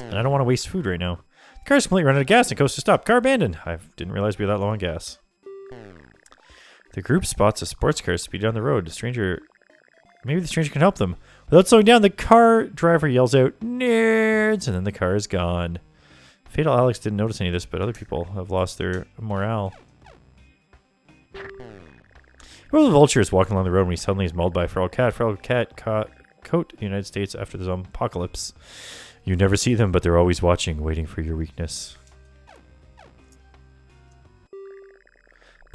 And I don't want to waste food right now. The car's completely run out of gas and coast to stop. Car abandoned. I didn't realize we were that low on gas. The group spots a sports car speed down the road. Maybe the stranger can help them. Without slowing down, the car driver yells out, "Nerds!" And then the car is gone. Fatal Alex didn't notice any of this, but other people have lost their morale. Well, the vulture is walking along the road when he suddenly is mauled by a feral cat. Feral cat coat the United States after the zombie apocalypse. You never see them, but they're always watching, waiting for your weakness.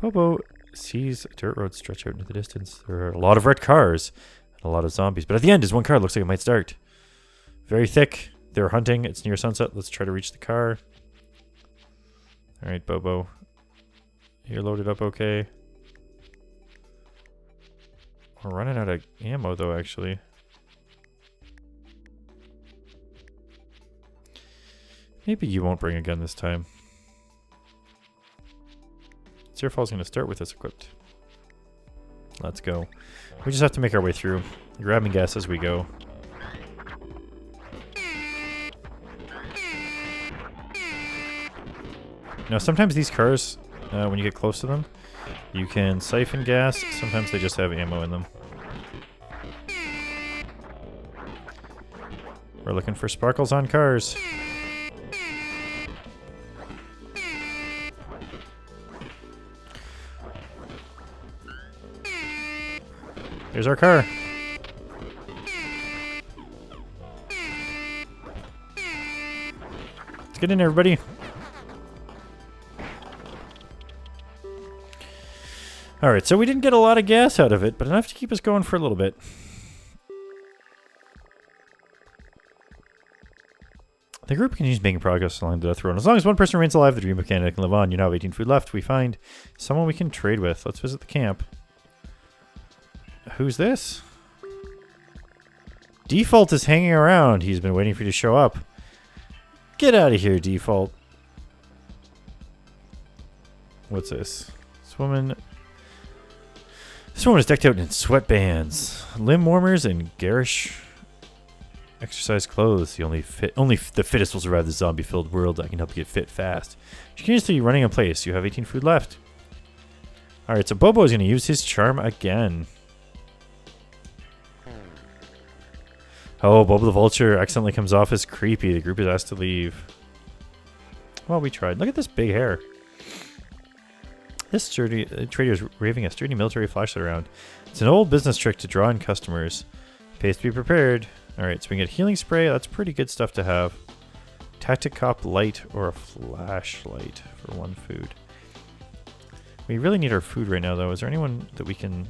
Bobo sees dirt roads stretch out into the distance. There are a lot of red cars and a lot of zombies. But at the end is one car. Looks like it might start. Very thick. They're hunting. It's near sunset. Let's try to reach the car. All right, Bobo. You're loaded up okay. We're running out of ammo, though, actually. Maybe you won't bring a gun this time. Zerfall's going to start with us equipped. Let's go. We just have to make our way through. Grabbing gas as we go. Now, sometimes these cars, when you get close to them, you can siphon gas. Sometimes they just have ammo in them. We're looking for sparkles on cars. There's our car. Let's get in, everybody. Alright, so we didn't get a lot of gas out of it, but enough to keep us going for a little bit. The group continues making progress along the death road. As long as one person remains alive, the dream of Canada can live on. You now have 18 food left. We find someone we can trade with. Let's visit the camp. Who's this? Default is hanging around. He's been waiting for you to show up. Get out of here, Default. What's this? This woman is decked out in sweatbands, limb warmers, and garish exercise clothes. Only the fittest will survive this zombie-filled world. I can help you get fit fast. She continues to be running in place. You have 18 food left. Alright, so Bobo is going to use his charm again. Oh, Bobo the Vulture accidentally comes off as creepy. The group is asked to leave. Well, we tried. Look at this big hair. This trader is waving a sturdy military flashlight around. It's an old business trick to draw in customers. Pays to be prepared. Alright, so we can get healing spray. That's pretty good stuff to have. Tactic Cop light or a flashlight for one food. We really need our food right now, though. Is there anyone that we can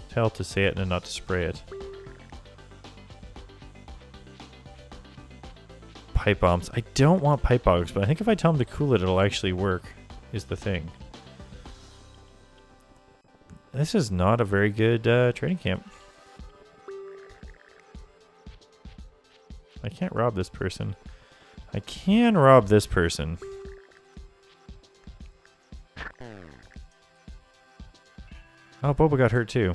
tell to say it and not to spray it? Pipe bombs. I don't want pipe bombs, but I think if I tell them to cool it, it'll actually work, is the thing. This is not a very good trading camp. I can't rob this person. I can rob this person. Oh, Boba got hurt too.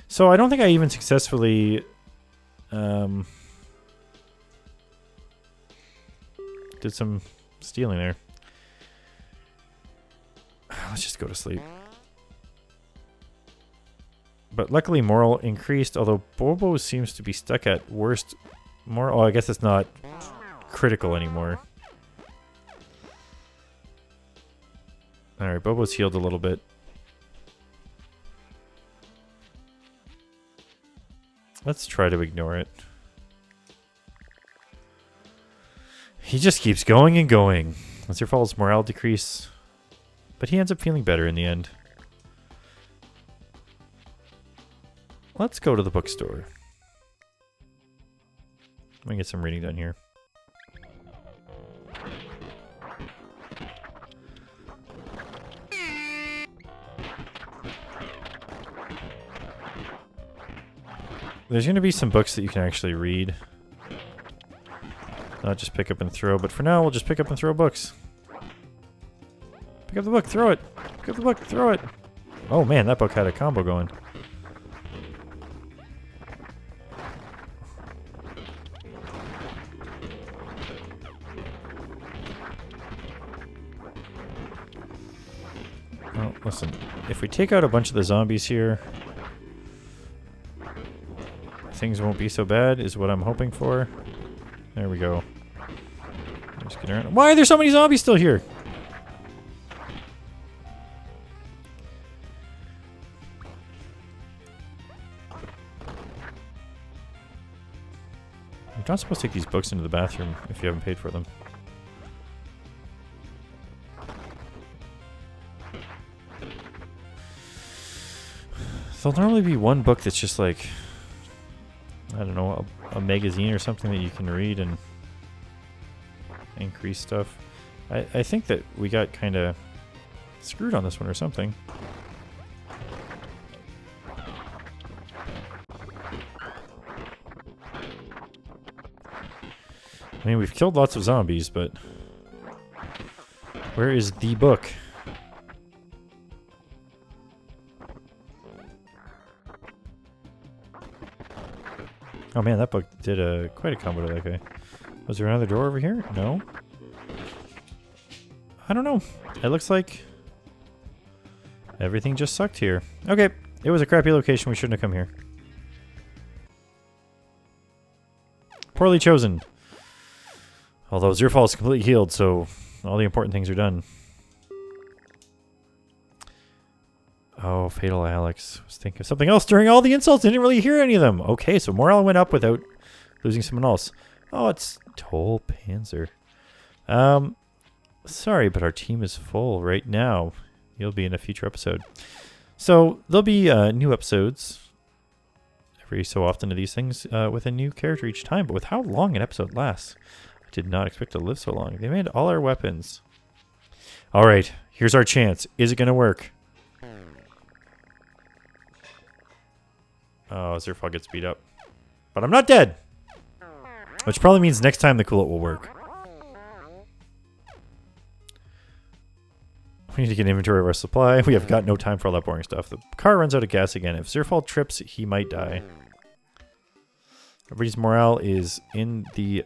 So I don't think I even successfully did some stealing there. Let's just go to sleep. But luckily moral increased, although Bobo seems to be stuck at worst moral. Oh, I guess it's not critical anymore. Alright, Bobo's healed a little bit. Let's try to ignore it. He just keeps going and going. Zerfall's morale decrease, but he ends up feeling better in the end. Let's go to the bookstore. Let me get some reading done here. There's going to be some books that you can actually read. Not just pick up and throw, but for now we'll just pick up and throw books. Pick up the book, throw it! Pick up the book, throw it! Oh man, that book had a combo going. Well, listen, if we take out a bunch of the zombies here, things won't be so bad, is what I'm hoping for. There we go. Just get around. Why are there so many zombies still here? You're not supposed to take these books into the bathroom if you haven't paid for them. There'll normally be one book that's just like, I don't know, a magazine or something that you can read and increase stuff. I think that we got kind of screwed on this one or something. I mean, we've killed lots of zombies, but where is the book? Oh man, that book did quite a combo to that guy. Was there another door over here? No. I don't know. It looks like everything just sucked here. Okay, it was a crappy location. We shouldn't have come here. Poorly chosen. Although Zerfall is completely healed, so all the important things are done. Oh, Fatal Alex. I was thinking of something else during all the insults. I didn't really hear any of them. Okay, so morale went up without losing someone else. Oh, it's Toll Panzer. Sorry, but our team is full right now. You'll be in a future episode. So, there'll be new episodes every so often of these things with a new character each time. But with how long an episode lasts, I did not expect to live so long. They made all our weapons. Alright, here's our chance. Is it going to work? Oh, Zerfall gets beat up. But I'm not dead! Which probably means next time the coolant will work. We need to get inventory of our supply. We have got no time for all that boring stuff. The car runs out of gas again. If Zerfall trips, he might die. Everybody's morale is in the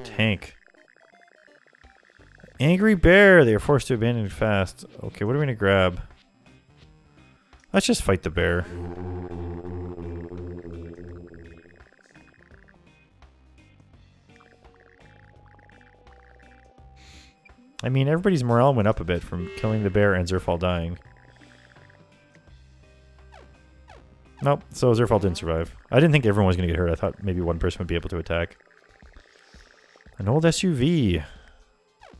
tank. Angry bear! They are forced to abandon fast. Okay, what are we going to grab? Let's just fight the bear. I mean, everybody's morale went up a bit from killing the bear and Zerfall dying. Nope, so Zerfall didn't survive. I didn't think everyone was going to get hurt. I thought maybe one person would be able to attack. An old SUV.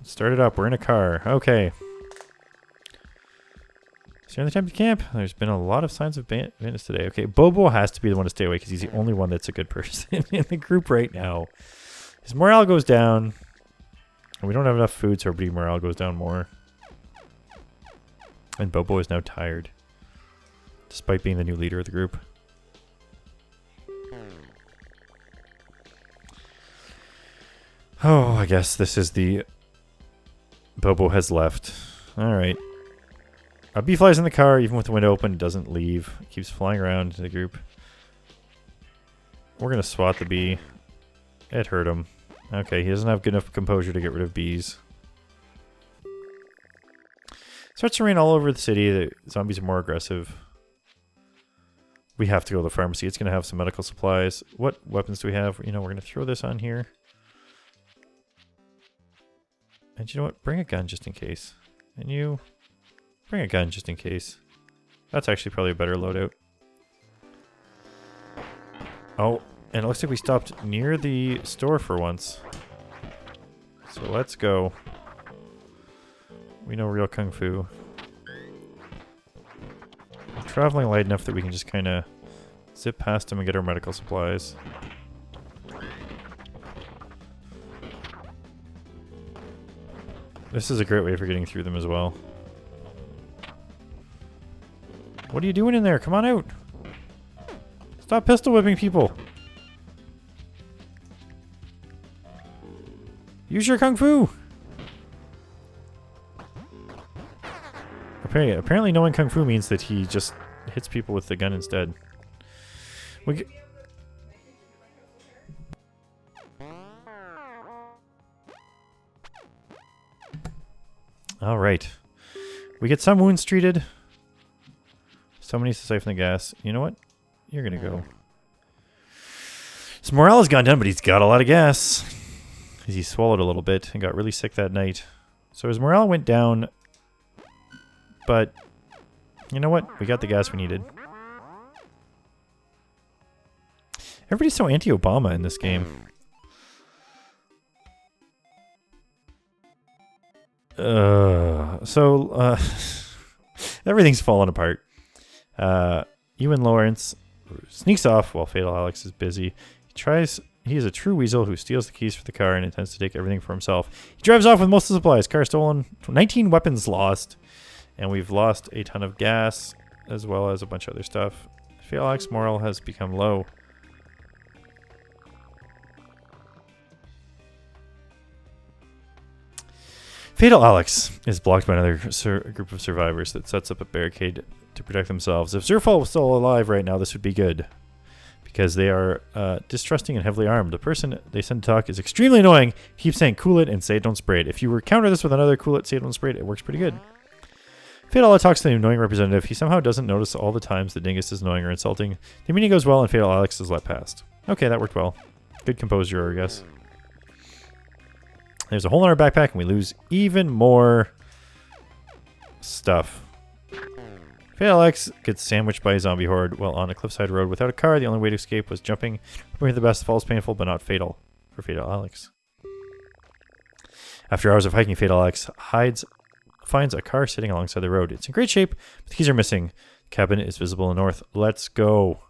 Start it up. We're in a car. Okay. Is there any time to camp? There's been a lot of signs of bandits today. Okay, Bobo has to be the one to stay away because he's the only one that's a good person in the group right now. His morale goes down. And we don't have enough food, so everybody morale goes down more. And Bobo is now tired. Despite being the new leader of the group. Oh, I guess this is the... Bobo has left. Alright. A bee flies in the car, even with the window open, doesn't leave. It keeps flying around into the group. We're going to swat the bee. It hurt him. Okay, he doesn't have good enough composure to get rid of bees. Starts to rain all over the city. The zombies are more aggressive. We have to go to the pharmacy. It's going to have some medical supplies. What weapons do we have? You know, we're going to throw this on here. And you know what? Bring a gun just in case. And you... Bring a gun just in case. That's actually probably a better loadout. Oh, and it looks like we stopped near the store for once. So let's go. We know real kung fu. We're traveling light enough that we can just kind of zip past them and get our medical supplies. This is a great way for getting through them as well. What are you doing in there? Come on out! Stop pistol whipping people! Use your kung fu! Apparently knowing kung fu means that he just hits people with the gun instead. Alright. We get some wounds treated. Someone needs to siphon the gas. You know what? You're gonna go. His morale has gone down, but he's got a lot of gas. He swallowed a little bit and got really sick that night. So his morale went down. But, you know what? We got the gas we needed. Everybody's so anti-Obama in this game. Everything's falling apart. Ewan Lawrence sneaks off while Fatal Alex is busy. He is a true weasel who steals the keys for the car and intends to take everything for himself. He drives off with most of the supplies. Car stolen. 19 weapons lost. And we've lost a ton of gas, as well as a bunch of other stuff. Fatal Alex's morale has become low. Fatal Alex is blocked by another group of survivors that sets up a barricade to protect themselves. If Zerfall was still alive right now, this would be good. Because they are distrusting and heavily armed. The person they send to talk is extremely annoying. He keeps saying, cool it and say don't spray it. If you counter this with another cool it, say don't spray it, it works pretty good. Fatal talks to the annoying representative. He somehow doesn't notice all the times the dingus is annoying or insulting. The meeting goes well and Fatal Alex is let past. Okay, that worked well. Good composure, I guess. There's a hole in our backpack and we lose even more stuff. Fatal Alex gets sandwiched by a zombie horde while on a cliffside road without a car. The only way to escape was jumping. Hoping for the best. Falls painful but not fatal for Fatal Alex. After hours of hiking, Fatal Alex finds a car sitting alongside the road. It's in great shape, but the keys are missing. The cabin is visible in the north. Let's go.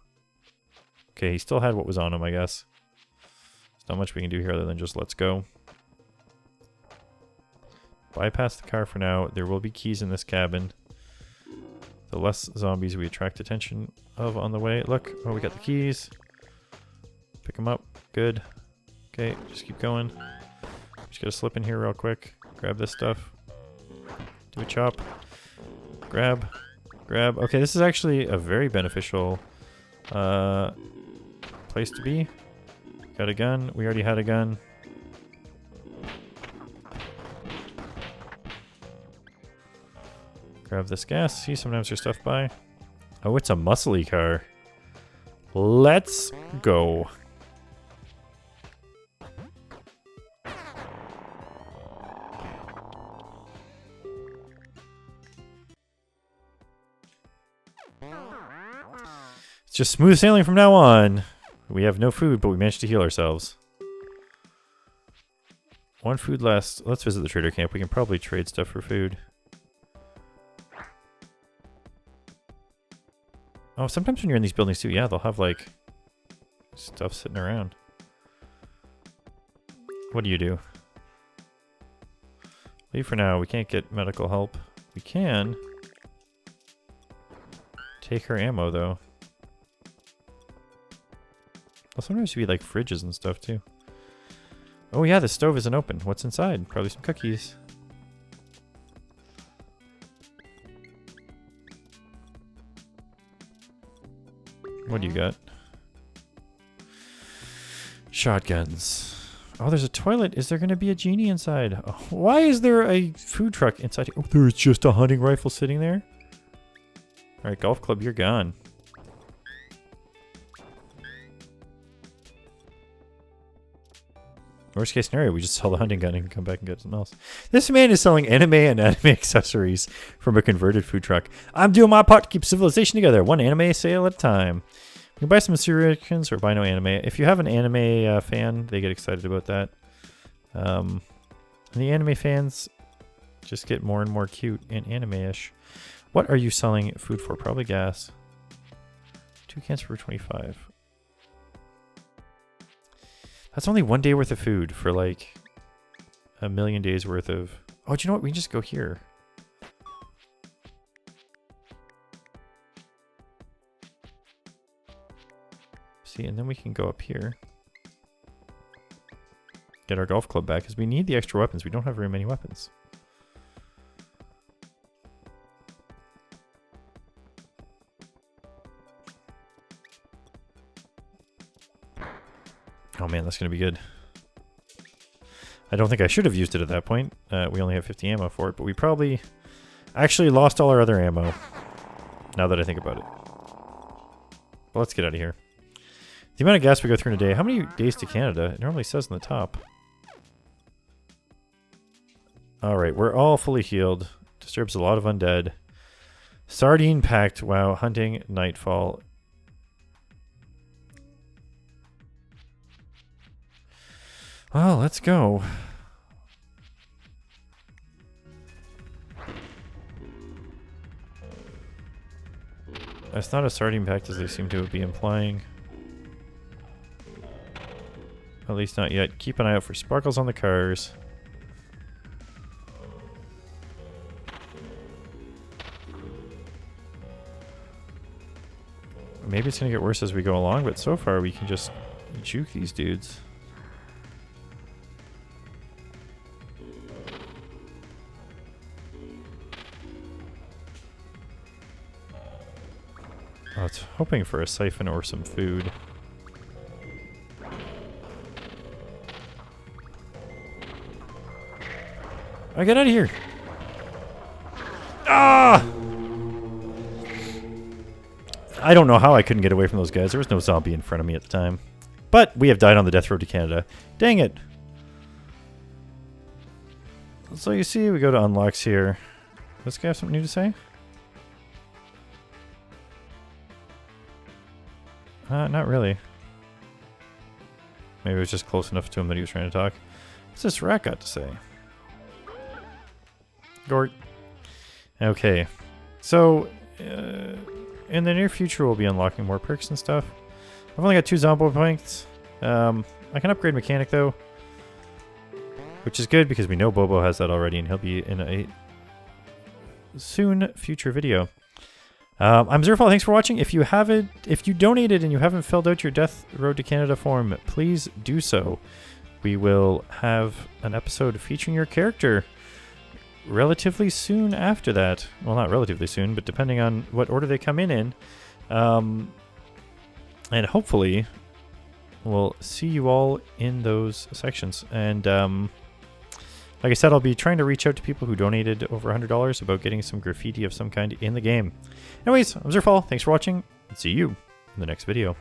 Okay, he still had what was on him, I guess. There's not much we can do here other than just let's go. Bypass the car for now. There will be keys in this cabin. The less zombies we attract attention of on the way. Look, oh, we got the keys. Pick them up. Good. Okay, just keep going. Just gotta slip in here real quick. Grab this stuff. Do a chop. Grab. Grab. Okay, this is actually a very beneficial place to be. Got a gun. We already had a gun. Grab this gas. See, sometimes there's stuff by. Oh, it's a muscly car. Let's go. It's just smooth sailing from now on. We have no food, but we managed to heal ourselves. One food less. Let's visit the trader camp. We can probably trade stuff for food. Oh, sometimes when you're in these buildings too, yeah, they'll have like stuff sitting around. What do you do? Leave for now. We can't get medical help. We can take her ammo though. Well, sometimes you be like fridges and stuff too. Oh yeah, the stove isn't open. What's inside? Probably some cookies. What do you got? Shotguns. Oh, there's a toilet. Is there going to be a genie inside? Oh, why is there a food truck inside here? Oh, there's just a hunting rifle sitting there. All right, golf club, you're gone. Worst case scenario, we just sell the hunting gun and come back and get something else. This man is selling anime and anime accessories from a converted food truck. I'm doing my part to keep civilization together. One anime sale at a time. You can buy some Syrians or buy no anime. If you have an anime fan, they get excited about that. And the anime fans just get more and more cute and anime-ish. What are you selling food for? Probably gas. 2 cans for 25. That's only 1 day worth of food for like a million days worth of... Oh, do you know what? We can just go here. See, and then we can go up here. Get our golf club back, because we need the extra weapons. We don't have very many weapons. Oh man, that's going to be good. I don't think I should have used it at that point. We only have 50 ammo for it, but we probably actually lost all our other ammo, now that I think about it. Well, let's get out of here. The amount of gas we go through in a day. How many days to Canada? It normally says on the top. Alright, we're all fully healed. Disturbs a lot of undead. Sardine packed. Wow, hunting, nightfall. Well, let's go. It's not a sardine pact as they seem to be implying. At least not yet. Keep an eye out for sparkles on the cars. Maybe it's going to get worse as we go along, but so far we can just juke these dudes. I was hoping for a siphon or some food. Get out of here! Ah! I don't know how I couldn't get away from those guys. There was no zombie in front of me at the time. But we have died on the death road to Canada. Dang it! So you see, we go to unlocks here. Does this guy have something new to say? Not really. Maybe it was just close enough to him that he was trying to talk. What's this rat got to say? Gort. Okay. So, in the near future, we'll be unlocking more perks and stuff. I've only got 2 Zombo points. I can upgrade Mechanic, though. Which is good, because we know Bobo has that already, and he'll be in a soon future video. I'm Zerfall. Thanks for watching. If you donated and you haven't filled out your Death Road to Canada form, please do so. We will have an episode featuring your character relatively soon after that. Well, not relatively soon, but depending on what order they come in. And hopefully we'll see you all in those sections. And like I said, I'll be trying to reach out to people who donated over $100 about getting some graffiti of some kind in the game. Anyways, I'm Zerfall. Thanks for watching, and see you in the next video.